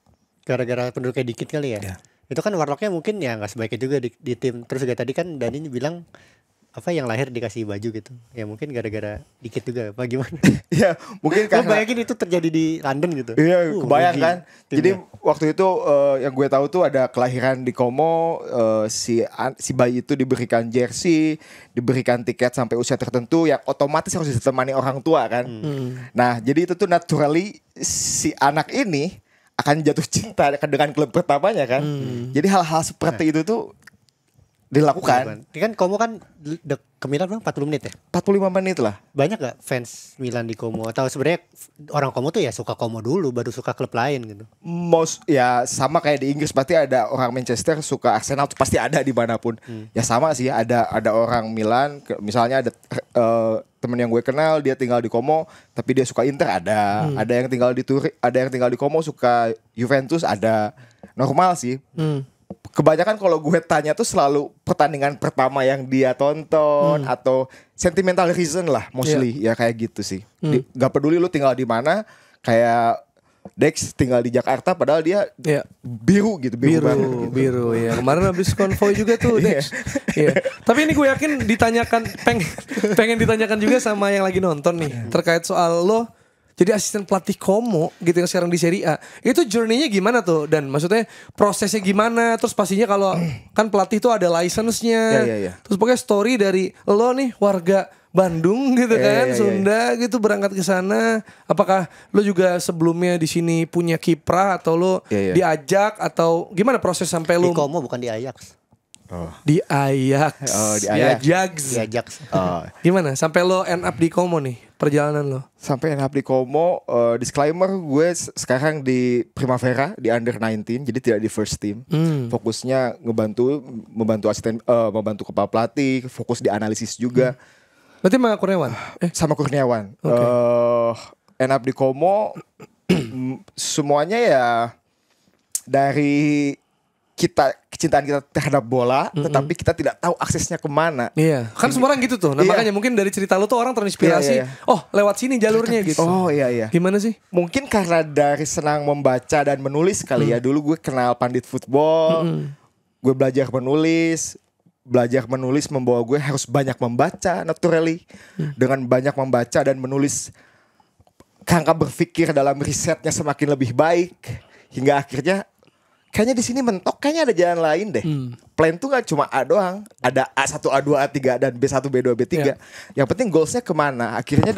gara-gara penduduknya dikit kali ya. Itu kan warlocknya mungkin ya nggak sebaiknya juga di tim. Terus juga tadi kan Dani bilang apa yang lahir dikasih baju gitu. Ya mungkin gara-gara dikit juga apa gimana.
Ya mungkin
Lu
karena
bayangin itu terjadi di London gitu.
Iya, kebayang
rugi
kan. Jadi
timnya.
waktu itu yang gue tahu tuh ada kelahiran di Como, si bayi itu diberikan jersey, diberikan tiket sampai usia tertentu yang otomatis harus ditemani orang tua kan. Nah, jadi itu tuh naturally si anak ini akan jatuh cinta dengan klub pertamanya kan. Jadi hal-hal seperti itu tuh dilakukan.
Ini kan Como kan ke Milan berapa? 40 menit ya?
45 menit lah.
Banyak gak fans Milan di Como? Atau sebenarnya orang Como tuh ya suka Como dulu baru suka klub lain gitu.
Ya sama kayak di Inggris pasti ada orang Manchester suka Arsenal pasti ada dimanapun. Ya sama sih ada orang Milan misalnya ada temen yang gue kenal dia tinggal di Como tapi dia suka Inter ada yang tinggal di ada yang tinggal di Como suka Juventus ada. Normal sih. Kebanyakan kalau gue tanya tuh selalu pertandingan pertama yang dia tonton atau sentimental reason lah mostly ya kayak gitu sih. Gak peduli lu tinggal di mana, kayak Dex tinggal di Jakarta padahal dia biru gitu, biru banget gitu.
Biru ya. Kemarin habis konvoy juga tuh Dex. Iya. Tapi ini gue yakin ditanyakan pengen ditanyakan juga sama yang lagi nonton nih terkait soal lo jadi asisten pelatih Como gitu yang sekarang di Serie A. Itu journey-nya gimana tuh? Dan maksudnya prosesnya gimana? Terus pastinya kalau kan pelatih tuh ada license-nya.
Ya.
Terus pokoknya story dari lo nih warga Bandung gitu kan, Sunda gitu berangkat ke sana. Apakah lo juga sebelumnya di sini punya kiprah atau lo diajak atau gimana proses sampai lo
Di Como bukan di Ajax.
Di Ajax.
Di Ajax.
Di Ajax.
Gimana sampai lo end up di Como nih perjalanan lo?
Sampai end up di Como, disclaimer gue sekarang di Primavera di under 19 jadi tidak di first team. Fokusnya membantu asisten, membantu kepala pelatih, fokus di analisis juga.
Berarti sama Kurniawan?
Sama Kurniawan. End up di Como semuanya ya dari kecintaan kita terhadap bola, tetapi kita tidak tahu aksesnya kemana.
Iya, kan semua orang gitu tuh. Nah makanya mungkin dari cerita lo tuh orang terinspirasi. Oh lewat sini jalurnya gitu.
Oh iya.
Gimana sih?
Mungkin karena dari senang membaca dan menulis kali ya. Dulu gue kenal Pandit Football, gue belajar menulis membawa gue harus banyak membaca naturally. Dengan banyak membaca dan menulis, kerangka berpikir dalam risetnya semakin lebih baik hingga akhirnya kayaknya di sini mentok, kayaknya ada jalan lain deh. Plan tuh gak cuma A doang, ada A1, A2, A3 dan B1, B2, B3. Yang penting goalsnya kemana. Akhirnya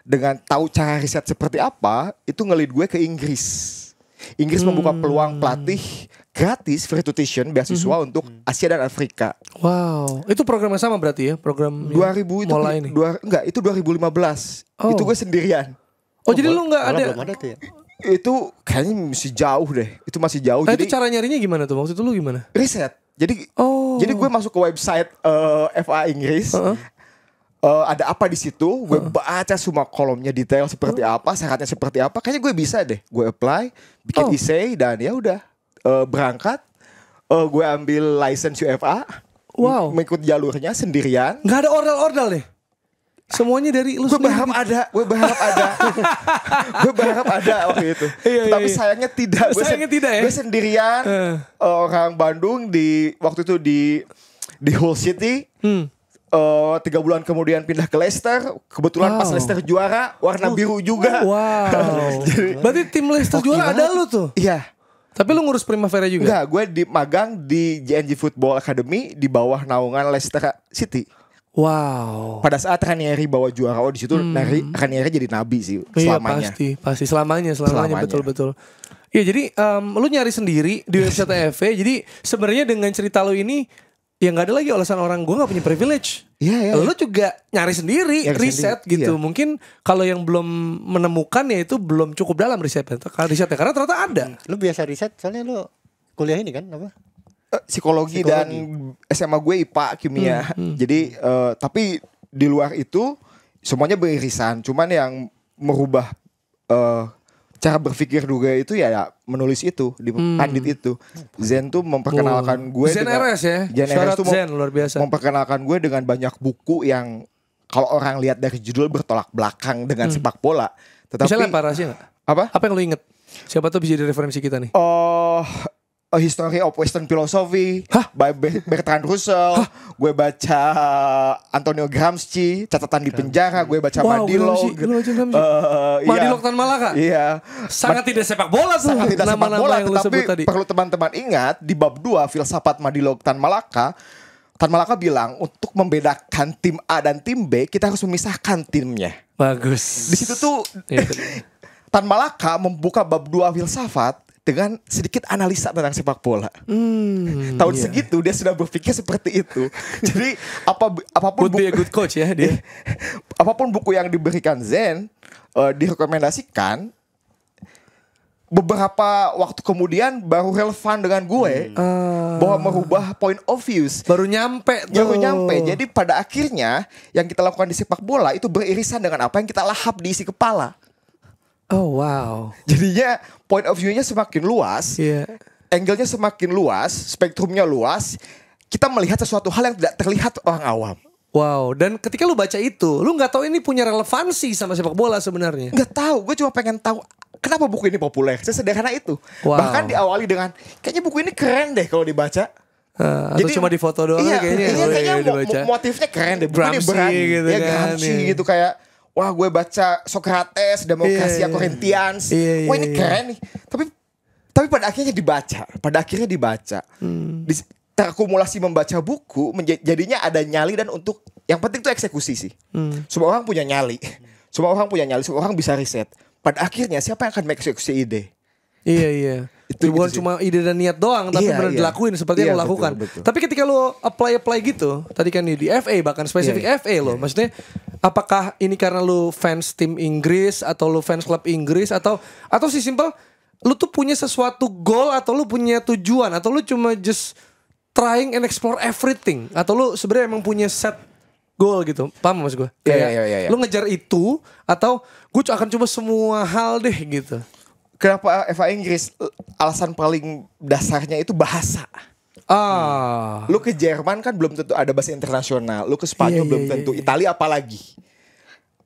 dengan tahu cara riset seperti apa, itu ngelit gue ke Inggris. Inggris membuka peluang pelatih gratis free tuition beasiswa untuk Asia dan Afrika.
Wow, itu program yang sama berarti ya? Program
2000 itu
mulai ini.
Itu 2015. Itu gue sendirian.
Oh jadi lu gak ada?
Belum ada tuh ya.
Itu kayaknya masih jauh deh. Itu masih jauh.
Nah,
jadi
itu cara nyarinya gimana tuh? Maksud lu gimana?
riset. Jadi gue masuk ke website FA Inggris. Ada apa di situ? Gue baca semua kolomnya detail seperti apa, syaratnya seperti apa. Kayaknya gue bisa deh. Gue apply, bikin essay dan ya udah berangkat. Gue ambil license UFA.
Wow.
Mengikut jalurnya sendirian.
Gak ada ordal dari lu
Gue
sendiri.
gue berharap ada waktu itu. Tapi sayangnya tidak. Gue sendirian orang Bandung waktu itu di Hull City. 3 bulan kemudian pindah ke Leicester. Kebetulan pas Leicester juara warna biru juga.
Wow. Berarti tim Leicester juara ada lu tuh.
Iya.
Tapi lu ngurus Primavera juga?
Enggak, gue magang di JNJ Football Academy di bawah naungan Leicester City.
Wow.
Pada saat Ranieri bawa juara, di situ Ranieri jadi nabi sih selamanya.
Iya pasti selamanya betul. Iya jadi lu nyari sendiri di website FA. Jadi sebenarnya dengan cerita lu ini ya nggak ada lagi alasan orang gue nggak punya privilege. Iya. Lu juga nyari sendiri, riset gitu. Iya. Mungkin kalau yang belum menemukan ya itu belum cukup dalam risetnya karena ternyata ada.
Lu biasa riset soalnya lu kuliah ini kan apa?
Psikologi dan SMA gue IPA kimia. Jadi tapi di luar itu semuanya beririsan. Cuman yang merubah cara berpikir juga itu ya menulis itu di Pandit itu. Zen tuh memperkenalkan gue
Zen RS ya.
Zen RS tuh
luar biasa.
memperkenalkan gue dengan banyak buku yang kalau orang lihat dari judul bertolak belakang dengan sepak bola. Tetapi
bisa lempar rahasia gak? Apa yang lu inget? Siapa tuh bisa jadi referensi kita nih?
A History of Western Philosophy by Bertrand Russell. Gue baca Antonio Gramsci, Catatan di Penjara. Gue baca Madilog.
Madilog Tan Malaka.
Iya.
Sangat tidak sepak bola tuh.
Sangat tidak sepak bola,
tetapi
perlu teman-teman ingat di bab 2 filsafat Madilog Tan Malaka bilang untuk membedakan tim A dan tim B kita harus memisahkan timnya.
Bagus.
Di situ tuh Tan Malaka membuka bab 2 filsafat dengan sedikit analisa tentang sepak bola. Tahun segitu dia sudah berpikir seperti itu. Jadi apapun
would be a good coach ya dia.
Apapun buku yang diberikan Zen direkomendasikan, beberapa waktu kemudian baru relevan dengan gue bahwa merubah point of views.
Baru nyampe tuh.
Jadi pada akhirnya yang kita lakukan di sepak bola itu beririsan dengan apa yang kita lahap di isi kepala.
Oh wow.
Jadinya point of view-nya semakin luas, angle-nya semakin luas, spektrumnya luas. Kita melihat sesuatu hal yang tidak terlihat orang awam.
Wow. Dan ketika lu baca itu, lu nggak tahu ini punya relevansi sama sepak bola sebenarnya.
Nggak tahu. Gue cuma pengen tahu kenapa buku ini populer. Sesederhana itu.
Wow.
Bahkan diawali dengan kayaknya buku ini keren deh kalau dibaca.
Atau cuma di foto doang kayaknya
motifnya keren deh. Buku ini berani
gitu kan,
Gramsci gitu kayak. Wah gue baca Socrates, Demokrasia Corinthians. Wah ini keren nih. Tapi pada akhirnya dibaca. Terakumulasi membaca buku jadinya ada nyali dan untuk yang penting itu eksekusi sih. Semua orang punya nyali. Semua orang bisa riset. Pada akhirnya siapa yang akan mengeksekusi ide?
Iya. Itu bukan cuma ide dan niat doang, tapi benar dilakuin seperti yang lo lakukan.
Betul.
Tapi ketika lo apply gitu, tadi kan di FA bahkan spesifik FA lo, maksudnya apakah ini karena lo fans tim Inggris atau lo fans klub Inggris atau sih simple, lo tuh punya sesuatu goal atau lo punya tujuan atau lo cuma just trying and explore everything atau lo sebenarnya emang punya set goal gitu, paham maksud gue? Kayak lo ngejar itu atau gue akan coba semua hal deh gitu.
Kenapa FA Inggris? Alasan paling dasarnya itu bahasa. Lu ke Jerman kan belum tentu ada bahasa internasional. Lu ke Spanyol belum tentu. Italia apalagi.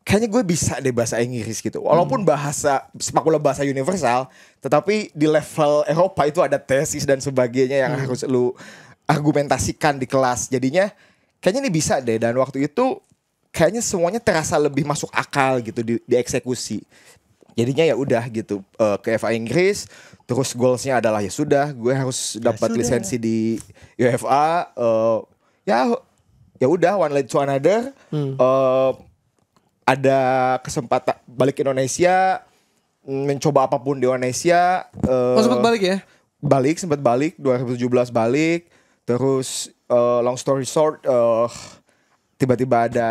Kayaknya gue bisa deh bahasa Inggris gitu. Walaupun bahasa sepak bola bahasa universal, tetapi di level Eropa itu ada tesis dan sebagainya yang harus lu argumentasikan di kelas. Jadinya kayaknya ini bisa deh. Dan waktu itu kayaknya semuanya terasa lebih masuk akal gitu di eksekusi. Jadinya ya udah gitu ke FA Inggris, terus goalsnya adalah ya sudah gue harus dapat lisensi di UEFA. Ya udah one leg to another. Ada kesempatan balik Indonesia, mencoba apapun di Indonesia.
Sempat balik ya?
Sempat balik 2017 balik. Terus long story short, tiba-tiba ada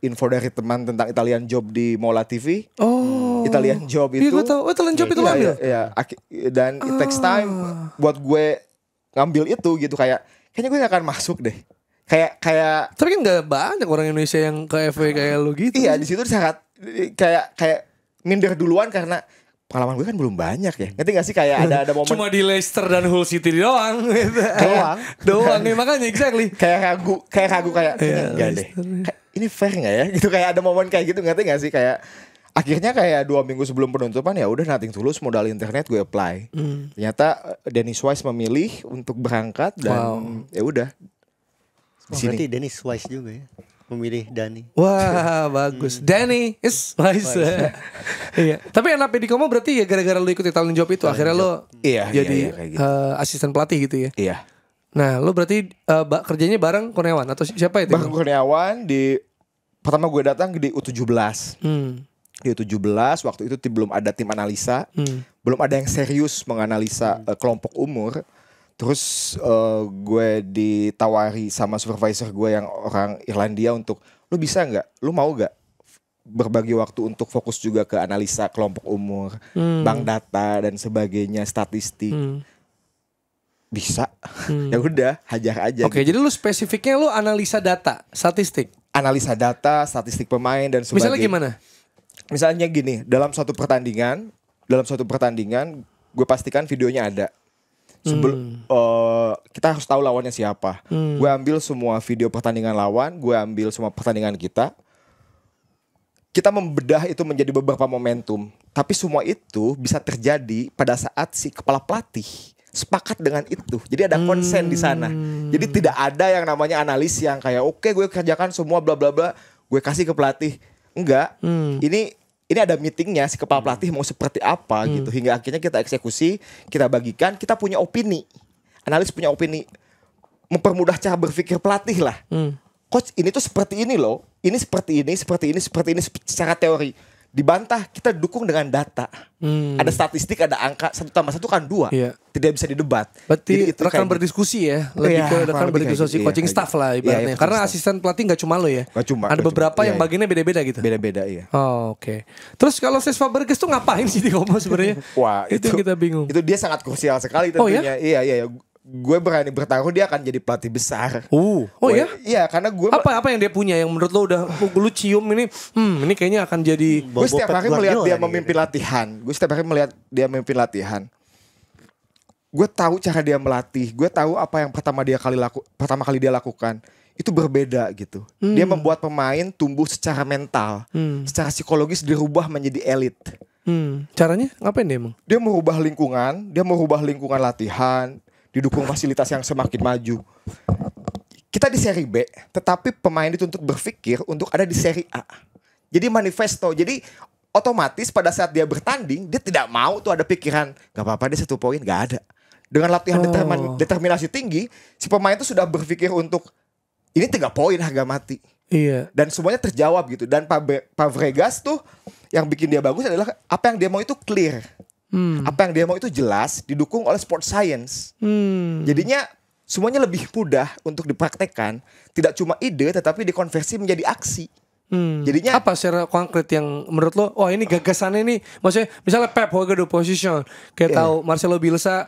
info dari teman tentang Italian Job di Mola TV. Italian Job itu.
Iya gue tahu. Italian Job itu lo ambil.
Iya. Dan it takes time buat gue ngambil itu gitu kayaknya gue gak akan masuk deh. Kayak.
Tapi kan gak banyak orang Indonesia yang ke FA kayak lo gitu.
Iya di situ sangat kayak minder duluan karena pengalaman gue kan belum banyak ya. Ngerti gak sih kayak ada momen.
Cuma di Leicester dan Hull City doang. Gitu. doang nih makanya exactly.
Kayak ragu kayak enggak deh. Ini fair gak ya? Gitu kayak ada momen kayak gitu ngerti gak sih kayak. Akhirnya kayak 2 minggu sebelum penutupan ya udah nothing tulus modal internet gue apply. Ternyata Dennis Wise memilih untuk berangkat dan ya udah.
Berarti Dennis Wise juga ya memilih Dani.
Wah bagus. Danny is Wise. Iya. Tapi anak Pedikomo berarti ya gara-gara lu ikut Italian Job itu akhirnya lu jadi gitu. Asisten pelatih gitu ya.
Iya.
Nah lu berarti kerjanya bareng Kurniawan atau siapa itu?
Bareng Kurniawan pertama gue datang di U17. Di U17 waktu itu belum ada tim analisa, belum ada yang serius menganalisa kelompok umur. Terus gue ditawari sama supervisor gue yang orang Irlandia untuk lu bisa nggak, lu mau nggak berbagi waktu untuk fokus juga ke analisa kelompok umur, bank data dan sebagainya, statistik. Bisa, ya udah hajar aja.
Oke,
gitu.
jadi lu spesifiknya lu analisa data, statistik.
Analisa data, statistik pemain dan sebagainya.
Misalnya gimana?
Misalnya gini, dalam suatu pertandingan gue pastikan videonya ada. Kita harus tahu lawannya siapa. Gue ambil semua video pertandingan lawan, gue ambil semua pertandingan kita. Kita membedah itu menjadi beberapa momentum. Tapi semua itu bisa terjadi pada saat si kepala pelatih sepakat dengan itu. Jadi ada konsen di sana. Jadi tidak ada yang namanya analis yang kayak oke gue kerjakan semua bla bla bla, gue kasih ke pelatih. Enggak. Ini ada meetingnya si kepala pelatih mau seperti apa gitu. Hingga akhirnya kita eksekusi, kita bagikan, kita punya opini. Analis punya opini. Mempermudah cara berpikir pelatih lah. Coach ini tuh seperti ini loh. Ini seperti ini, seperti ini, seperti ini secara teori. Dibantah, kita dukung dengan data. Ada statistik, ada angka 1 tambah 1 kan 2.
Iya.
Tidak bisa didebat.
Berarti
Jadi
rekan berdiskusi ya. Lebih ke rekan berdiskusi coaching staff lah ibaratnya. Karena asisten pelatih gak cuma lo ya. Ada beberapa yang bagiannya beda-beda gitu.
Beda-beda iya.
Oh, oke. Terus kalau Cesc Fabregas tuh ngapain sih di Como sebenarnya?
Wah,
itu kita bingung.
Itu dia sangat krusial sekali tentunya.
Ya?
Iya. Gue berani bertaruh dia akan jadi pelatih besar.
Ya?
Iya, karena gue
apa yang dia punya yang menurut lo udah lu cium ini kayaknya akan jadi.
Gue setiap hari melihat dia memimpin latihan. Gue tahu cara dia melatih. Gue tahu apa yang pertama kali dia lakukan. Itu berbeda gitu. Dia membuat pemain tumbuh secara mental, secara psikologis dirubah menjadi elit.
Caranya ngapain dia emang?
Dia merubah lingkungan latihan, didukung fasilitas yang semakin maju. Kita di seri B, tetapi pemain dituntut berpikir untuk ada di seri A. Jadi manifesto. Jadi otomatis pada saat dia bertanding, dia tidak mau tuh ada pikiran gak apa-apa dia 1 poin, gak ada. Dengan latihan determinasi tinggi, si pemain itu sudah berpikir untuk ini 3 poin harga mati.
Iya.
Dan semuanya terjawab gitu. Dan Fabregas tuh yang bikin dia bagus adalah apa yang dia mau itu clear. Apa yang dia mau itu jelas, didukung oleh sport science. Jadinya semuanya lebih mudah untuk dipraktekkan. Tidak cuma ide, tetapi dikonversi menjadi aksi. Jadinya
apa secara konkret yang menurut lo? Wah ini gagasannya nih. Maksudnya misalnya Pep hold the position, kayak tahu Marcelo Bielsa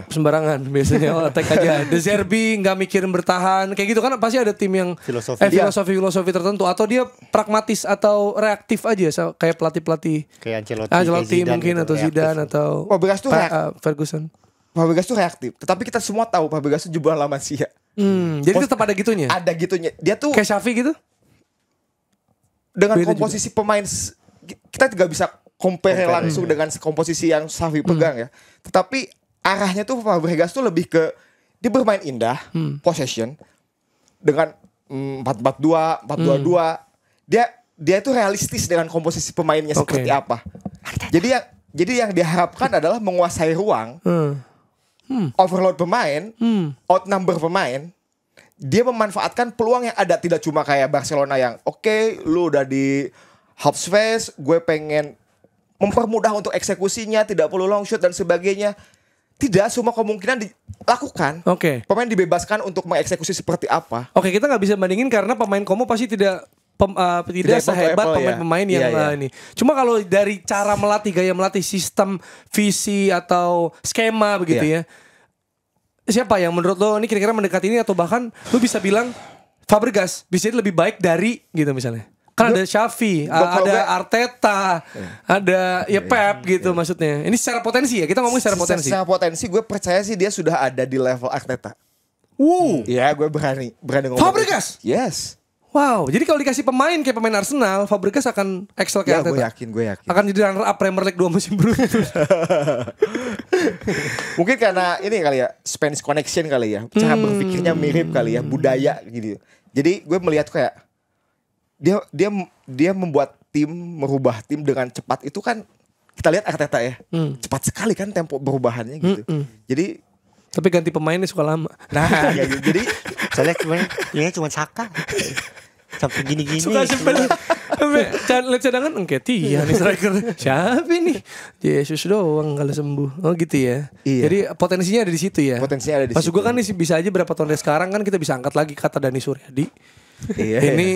sembarangan biasanya attack aja. De Zerbi nggak mikirin bertahan kayak gitu kan, pasti ada tim yang filosofi tertentu, atau dia pragmatis atau reaktif aja kayak pelatih
kayak Ancelotti
mungkin gitu, atau Zidane atau
Fabregas tuh
Ferguson.
Fabregas tuh reaktif, tetapi kita semua tahu Fabregas tuh jebolan La Masia.
Jadi tetap ada gitunya.
Ada gitunya. Dia tuh
kayak Xavi gitu.
Dengan komposisi pemain kita tidak bisa compare langsung dengan komposisi yang Xavi pegang ya. Tetapi arahnya tuh Fabregas tuh lebih ke dia bermain indah, possession dengan 4-4-2, 4-2-2. Dia itu realistis dengan komposisi pemainnya seperti apa. Jadi yang diharapkan adalah menguasai ruang, overload pemain, outnumber pemain. Dia memanfaatkan peluang yang ada, tidak cuma kayak Barcelona yang oke, lu udah di half space, gue pengen mempermudah untuk eksekusinya, tidak perlu long shot dan sebagainya. Tidak, semua kemungkinan dilakukan. Pemain dibebaskan untuk mengeksekusi seperti apa.
Kita nggak bisa bandingin karena pemain Como pasti tidak sehebat pemain-pemain yang ini. Cuma kalau dari cara melatih, gaya melatih, sistem, visi atau skema begitu ya. Siapa yang menurut lo ini kira-kira mendekati ini, atau bahkan lo bisa bilang Fabregas bisa lebih baik dari gitu misalnya? Kan ada Xavi, ada Arteta, ada Pep gitu maksudnya. Ini secara potensi ya, kita ngomong secara potensi.
Secara potensi gue percaya sih dia sudah ada di level Arteta. Ya gue berani ngomong.
Fabregas?
Yes.
Wow, jadi kalau dikasih pemain kayak pemain Arsenal, Fabregas akan excel kayak Arteta.
Gue yakin.
Akan jadi runner up Premier League 2 musim beruntun.
Mungkin karena ini kali ya, Spanish connection kali ya. Cara berpikirnya mirip kali ya, budaya gitu. Jadi gue melihat kayak dia membuat tim, merubah tim dengan cepat. Itu kan kita lihat Arteta ya, cepat sekali kan tempo perubahannya gitu. Jadi
tapi ganti pemainnya suka lama.
Nah gitu. Jadi
soalnya cuma Saka sampai gini-gini
suka lihat cadangan Nketiah nih striker. Siapa nih? Yesus doang kalau sembuh. Oh gitu ya. Jadi potensinya ada di situ ya.
Potensinya ada di situ.
Maksud gue kan nih bisa aja berapa tahun dari sekarang kan kita bisa angkat lagi kata Dani Suryadi. Ini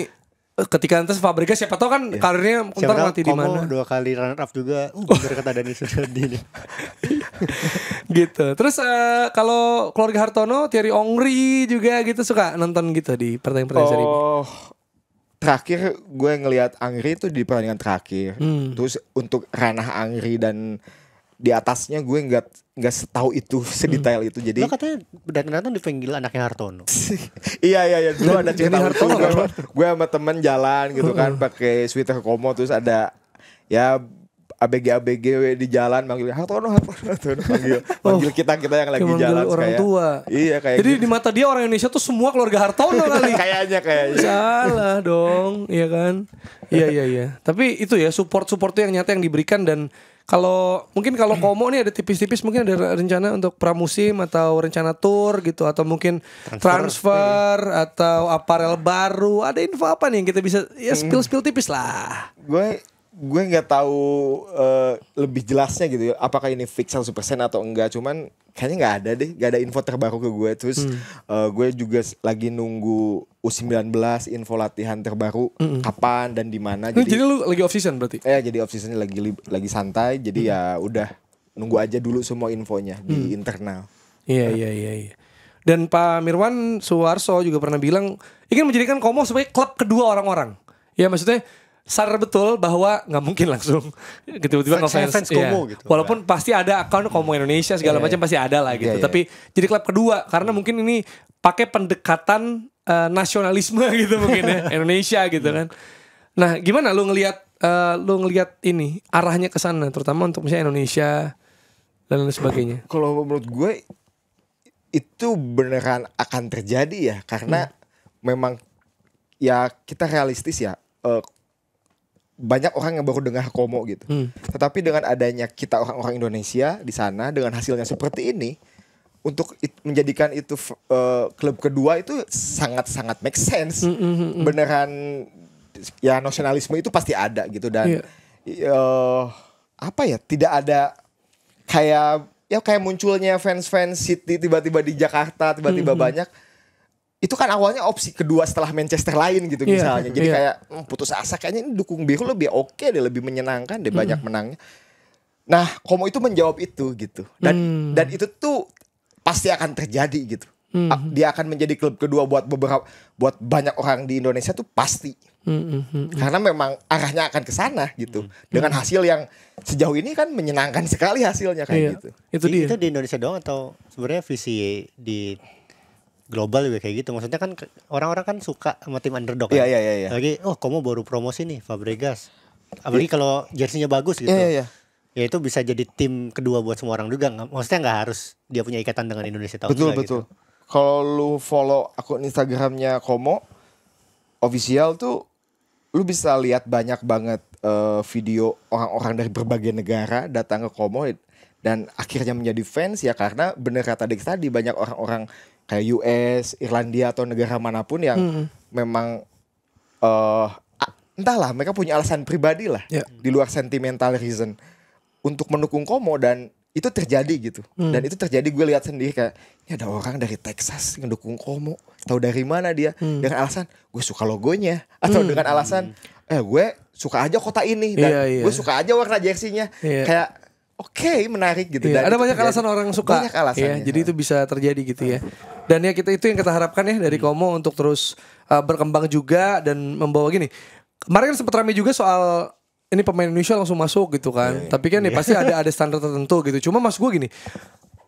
ketika nanti Fabregas siapa tahu kan karirnya ntar mati di mana.
2 kali runner up juga. Bener kata Dani Suryadi nih.
Gitu. Terus kalau keluarga Hartono, Thierry Henry juga gitu suka nonton gitu di pertandingan seri.
Terakhir gue ngelihat Henry itu di pertandingan terakhir. Terus untuk ranah Henry dan di atasnya gue nggak setahu itu sedetail itu. Jadi
lo katanya datang dipanggil anaknya Hartono.
Iya dulu ada cerita Hartono. Gue sama temen jalan gitu kan pakai sweater Como, terus ada ya ABG di jalan manggil Hartono manggil kita yang lagi jalan
orang
kayak
tua.
Iya kayak
jadi
gitu.
di mata dia orang Indonesia tuh semua keluarga Hartono kali.
kayaknya
Salah dong, iya kan? Iya. Tapi itu ya support tuh yang nyata yang diberikan. Dan kalau Komo nih ada tipis-tipis mungkin ada rencana untuk pramusim atau rencana tour gitu, atau mungkin transfer atau aparel baru. Ada info apa nih yang kita bisa ya spill tipis lah.
Gue nggak tahu lebih jelasnya gitu ya, apakah ini fix 100% atau enggak, cuman kayaknya nggak ada info terbaru ke gue. Terus gue juga lagi nunggu U19 info latihan terbaru kapan dan di mana.
Jadi lu lagi off season berarti?
Jadi off seasonnya lagi santai, jadi ya udah nunggu aja dulu semua infonya di internal.
Iya. Dan Pak Mirwan Suwarso juga pernah bilang ingin menjadikan Komo sebagai klub kedua orang-orang. Ya maksudnya sadar betul bahwa nggak mungkin langsung tiba-tiba
fans Komo gitu.
Walaupun pasti ada akun Komo Indonesia segala macam pasti ada lah gitu. Tapi jadi klub kedua karena mungkin ini pakai pendekatan nasionalisme gitu mungkin ya Indonesia gitu kan. Nah, gimana lu ngelihat ini arahnya ke sana terutama untuk misalnya Indonesia dan lain sebagainya.
Kalau menurut gue itu beneran akan terjadi ya, karena memang ya kita realistis ya. Banyak orang yang baru dengar Komo gitu. Tetapi dengan adanya kita orang-orang Indonesia di sana dengan hasilnya seperti ini, untuk menjadikan itu klub kedua itu sangat-sangat make sense. Beneran ya nasionalisme itu pasti ada gitu, dan tidak ada kayak munculnya fans City tiba-tiba di Jakarta tiba-tiba banyak. Itu kan awalnya opsi kedua setelah Manchester lain gitu misalnya. Jadi kayak putus asa, kayaknya ini dukung biru lebih oke deh, lebih menyenangkan deh, banyak menangnya. Nah, Komo itu menjawab itu gitu. Dan itu tuh pasti akan terjadi gitu. Dia akan menjadi klub kedua buat banyak orang di Indonesia tuh pasti. Karena memang arahnya akan ke sana gitu. Dengan hasil yang sejauh ini kan menyenangkan sekali hasilnya kayak gitu.
Itu di Indonesia doang atau sebenarnya visi di global juga kayak gitu. Maksudnya kan orang-orang kan suka sama tim underdog kan.
Iya.
Lagi Komo baru promosi nih Fabregas. Apalagi kalau jersinya bagus gitu.
Iya.
Ya itu bisa jadi tim kedua buat semua orang juga. Maksudnya nggak harus dia punya ikatan dengan Indonesia tahun
betul.
gitu.
Kalau lu follow akun Instagramnya Komo official tuh, lu bisa lihat banyak banget video orang-orang dari berbagai negara datang ke Komo dan akhirnya menjadi fans ya, karena bener kata Dex tadi, banyak orang-orang kayak US, Irlandia atau negara manapun yang memang entahlah mereka punya alasan pribadi lah di luar sentimental reason untuk mendukung Komo, dan itu terjadi gitu. Dan itu terjadi, gue lihat sendiri kayak ini ada orang dari Texas yang dukung Komo. Tahu dari mana dia? Dengan alasan gue suka logonya, atau dengan alasan gue suka aja kota ini dan gue suka aja warna jersinya. Kayak oke, menarik gitu.
Dan ada banyak alasan orang suka.
Banyak alasan.
Jadi itu bisa terjadi gitu ya. Dan ya itu yang kita harapkan ya dari Komo untuk terus berkembang juga dan membawa gini. Kemarin kan sempat ramai juga soal ini pemain Indonesia langsung masuk gitu kan. Tapi kan ya pasti ada standar tertentu gitu. Cuma maksud gue gini,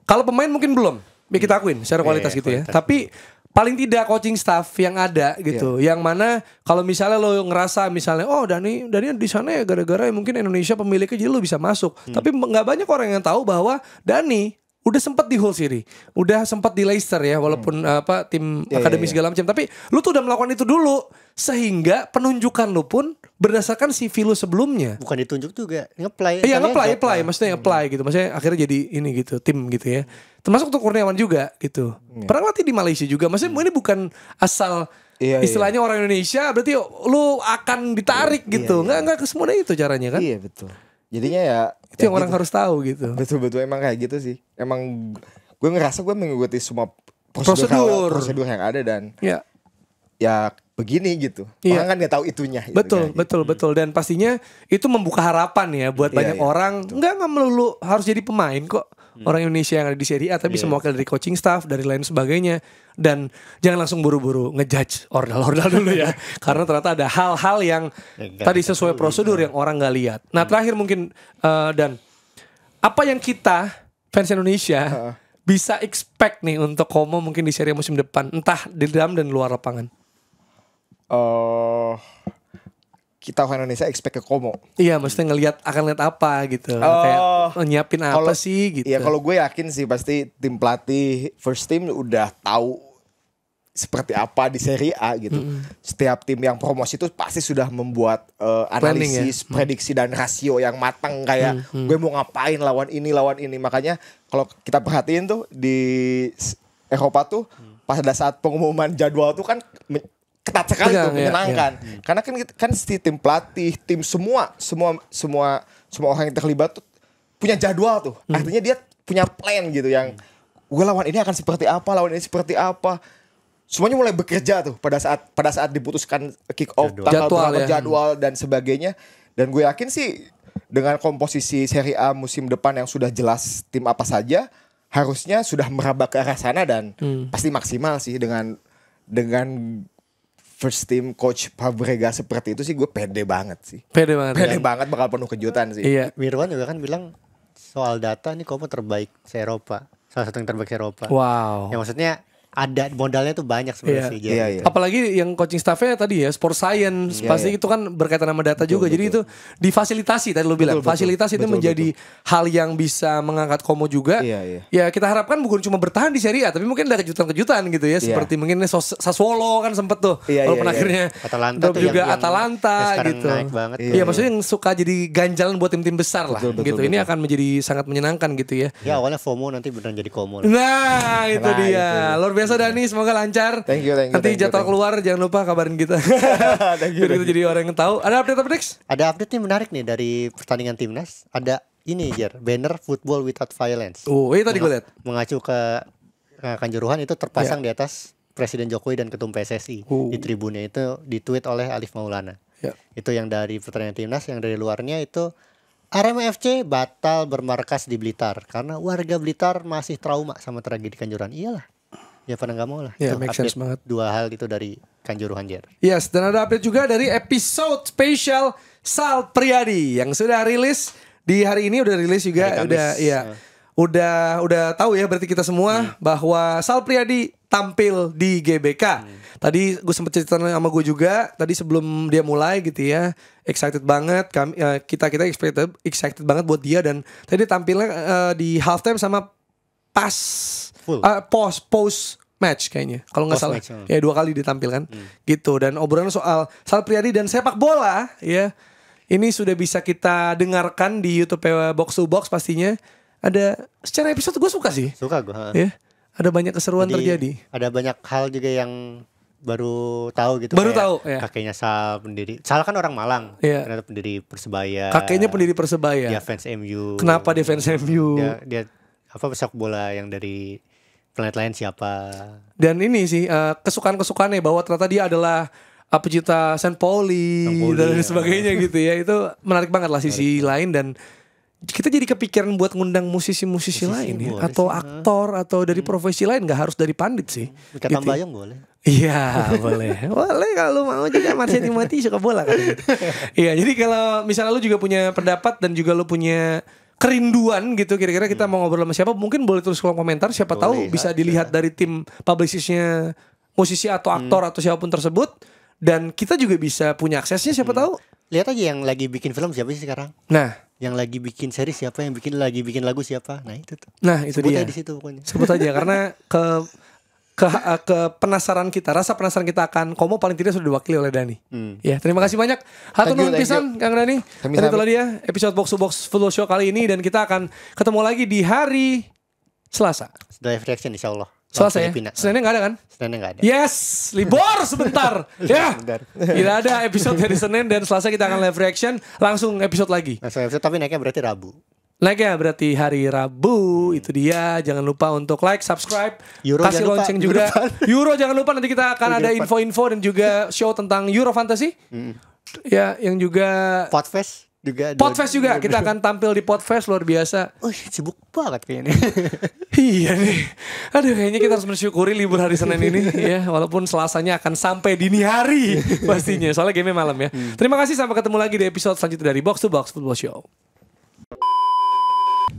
kalau pemain mungkin belum, kita akuin secara kualitas gitu ya. Tapi paling tidak coaching staff yang ada gitu, yang mana kalau misalnya lo ngerasa misalnya Dani di sana ya gara-gara mungkin Indonesia pemiliknya jadi lo bisa masuk. Tapi nggak banyak orang yang tahu bahwa Dani udah sempat di Hull City, udah sempat di Leicester ya, walaupun tim akademi segala macam. Tapi lu tuh udah melakukan itu dulu, sehingga penunjukan lu pun berdasarkan CV lu sebelumnya.
Bukan ditunjuk juga, nge-apply.
Iya nge-apply, maksudnya apply gitu, maksudnya akhirnya jadi ini gitu, tim gitu ya. Termasuk untuk Kurniawan juga gitu. Pernah latih di Malaysia juga, maksudnya ini bukan asal istilahnya orang Indonesia, berarti lu akan ditarik gitu, nggak kesemuanya itu caranya kan?
Iya betul. Jadinya ya
itu yang orang harus tahu gitu.
Betul emang kayak gitu sih. Emang gue ngerasa gue mengikuti semua prosedur yang ada dan ya begini gitu. Orang kan nggak tahu itunya.
Betul. Dan pastinya itu membuka harapan ya buat banyak orang. Nggak melulu harus jadi pemain kok. Orang Indonesia yang ada di Serie A tapi bisa mewakili dari coaching staff, dari lain sebagainya. Dan jangan langsung buru-buru ngejudge ordal dulu ya. Karena ternyata ada hal-hal yang tadi sesuai prosedur yang orang nggak lihat. Nah terakhir mungkin dan apa yang kita fans Indonesia bisa expect nih untuk Komo mungkin di Serie A musim depan, entah di dalam dan luar lapangan.
kita orang Indonesia expect ke Como.
Iya, maksudnya akan lihat apa gitu. Kayak nyiapin apa sih gitu.
Iya, kalau gue yakin sih pasti tim pelatih first team udah tahu seperti apa di Serie A gitu. Setiap tim yang promosi itu pasti sudah membuat analisis, prediksi dan rasio yang matang kayak gue mau ngapain lawan ini. Makanya kalau kita perhatiin tuh di Eropa tuh pada saat pengumuman jadwal tuh kan ketat sekali tuh, menyenangkan. Karena kan si tim pelatih, tim semua orang yang terlibat tuh punya jadwal tuh. Artinya dia punya plan gitu yang gue lawan ini akan seperti apa, semuanya mulai bekerja tuh pada saat diputuskan kick off, jadwal dan sebagainya. Dan gue yakin sih dengan komposisi Serie A musim depan yang sudah jelas tim apa saja, harusnya sudah meraba ke arah sana dan pasti maksimal sih dengan first team coach Fabregas seperti itu sih. Gue pede banget sih. Pede banget bakal penuh kejutan sih.
Iya. Mirwan juga kan bilang soal data ini Como terbaik se-Eropa. Salah satu yang terbaik se-Eropa.
Wow.
Ya maksudnya ada modalnya tuh banyak sebenarnya sih.
Iya.
Apalagi yang coaching staffnya tadi ya sport science pasti itu kan berkaitan sama data juga. Jadi itu difasilitasi tadi lo bilang. Fasilitas itu menjadi hal yang bisa mengangkat Como juga. Ya kita harapkan bukan cuma bertahan di Serie A, tapi mungkin ada kejutan-kejutan gitu ya. Seperti mungkin Sassuolo kan sempet tuh. Walaupun akhirnya
Atalanta
juga Atalanta gitu.
Naik banget.
Iya maksudnya yang suka jadi ganjalan buat tim-tim besar lah gitu. Ini akan menjadi sangat menyenangkan gitu ya.
Ya awalnya FOMO nanti beneran jadi Como.
Nah itu dia. Luar biasa Dani, semoga lancar.
Thank you.
Nanti jadwal keluar jangan lupa kabarin kita. Biar kita jadi orang yang tahu. Ada update apa next?
Ada update nih menarik nih dari pertandingan timnas. Ada ini banner Football Without Violence.
Oh, ini tadi gue lihat.
Mengacu ke Kanjuruhan itu terpasang di atas Presiden Jokowi dan Ketum PSSI di tribunnya itu ditweet oleh Alif Maulana. Itu yang dari pertandingan timnas, yang dari luarnya itu Arema FC batal bermarkas di Blitar karena warga Blitar masih trauma sama tragedi Kanjuruhan. Iyalah. Ya pada nggak mau lah.
Ya, make sense banget.
Dua hal itu dari Kanjuruhan Jer.
Yes, dan ada update juga dari episode spesial Sal Priadi yang sudah rilis di hari ini, udah rilis juga. Udah tahu ya berarti kita semua bahwa Sal Priadi tampil di GBK. Tadi gue sempet cerita sama gue juga tadi sebelum dia mulai gitu ya. Excited banget, kita excited banget buat dia. Dan tadi tampilnya di halftime sama post match kayaknya kalau nggak salah ya 2 kali ditampilkan gitu. Dan obrolan soal Sal Priadi dan sepak bola ya ini sudah bisa kita dengarkan di YouTube Box to Box. Pastinya ada secara episode gue suka gue ya, ada banyak keseruan. Jadi, terjadi
ada banyak hal juga yang baru tahu gitu. Kakeknya Sal kan orang Malang, ternyata pendiri Persebaya.
Kakeknya pendiri Persebaya,
dia fans MU.
Kenapa dia fans MU?
Dia apa sepak bola yang dari planet lain siapa? Dan
ini sih kesukaan-kesukaannya bahwa ternyata dia adalah pecinta Saint Pauli dan sebagainya gitu ya. Itu menarik banget lah sisi lain. Dan kita jadi kepikiran buat ngundang musisi-musisi lain ya, atau aktor atau dari profesi lain, nggak harus dari pandit sih.
Kata Bayang boleh.
Iya boleh kalau mau juga. Marsha Timothy suka bola kan gitu. Iya, jadi kalau misalnya lu juga punya pendapat dan juga lu punya kerinduan gitu, kira-kira kita mau ngobrol sama siapa, mungkin boleh tulis kolom komentar. Siapa tahu bisa dilihat dari tim publicistnya musisi atau aktor atau siapapun tersebut, dan kita juga bisa punya aksesnya. Siapa tahu.
Lihat aja yang lagi bikin film siapa sih sekarang.
Nah,
yang lagi bikin series siapa, yang lagi bikin lagu siapa. Nah itu tuh.
Nah itu
sebut
dia.
Aja di situ pokoknya.
Sebut aja karena ke penasaran kita, rasa penasaran kita akan Como paling tidak sudah diwakili oleh Dani. Ya, terima kasih banyak. Hatur nuhun pisan Kang Dani. Dan itulah dia episode Box to Box Football Show kali ini, dan kita akan ketemu lagi di hari Selasa.
Live reaction insyaallah.
Selasa ya? Seninnya gak ada kan?
Seninnya gak ada.
Yes, libur sebentar. Ya, tidak ada episode dari Senin, dan Selasa kita akan live reaction. Langsung episode lagi.
Langsung episode, tapi naiknya berarti Rabu.
Naiknya berarti hari Rabu. Itu dia. Jangan lupa untuk like, subscribe, kasih lonceng juga. Euro jangan lupa, nanti kita akan ada info-info dan juga show tentang Euro Fantasy. Ya, yang juga
Podfest juga.
Podfest juga, kita akan tampil di Podfest, luar biasa.
Sibuk banget kayaknya.
Iya nih. Aduh, kayaknya kita harus mensyukuri libur hari Senin ini ya, walaupun Selasanya akan sampai dini hari pastinya, soalnya game malam ya. Terima kasih, sampai ketemu lagi di episode selanjutnya dari Box to Box Football Show.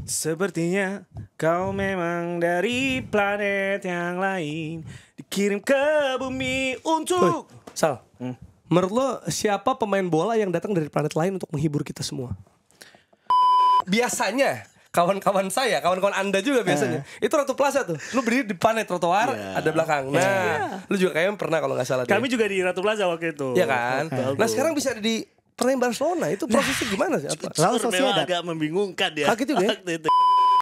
Sepertinya kau memang dari planet yang lain, dikirim ke bumi untuk Sal. Menurut lo siapa pemain bola yang datang dari planet lain untuk menghibur kita semua? Biasanya kawan-kawan saya, kawan-kawan Anda juga biasanya itu Ratu Plaza tuh. Lu berdiri di depan trotoar, ada belakang. Nah, lu juga kayaknya pernah kalau nggak salah.
Kami juga di Ratu Plaza waktu itu.
Iya kan? Nah, sekarang bisa di pertandingan Barcelona. Itu prosesnya gimana sih? Apa?
Jujur memang agak membingungkan ya.
Kaget juga ya?
Waktu itu.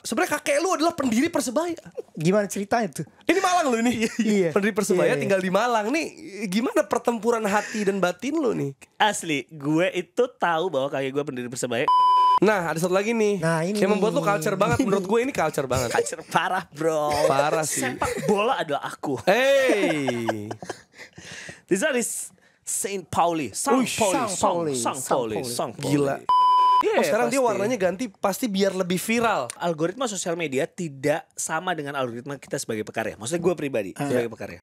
Sebenarnya kakek lu adalah pendiri Persebaya.
Gimana ceritanya tuh?
Ini Malang lu ini. Iya. Pendiri Persebaya tinggal di Malang nih. Gimana pertempuran hati dan batin lu nih?
Asli, gue itu tahu bahwa kakek gue pendiri Persebaya.
Nah, ada satu lagi nih.
Nah, ini
yang membuat lu culture banget. Menurut gue ini culture banget.
Culture parah, bro.
Parah sih.
Sepak bola adalah aku.
Hey.
This is Saint Pauli. Sang Pauli.
Gila.
Yeah,
sekarang
pasti.
dia warnanya ganti pasti biar lebih viral.
Algoritma sosial media tidak sama dengan algoritma kita sebagai pekarya. Maksudnya gue pribadi sebagai pekarya.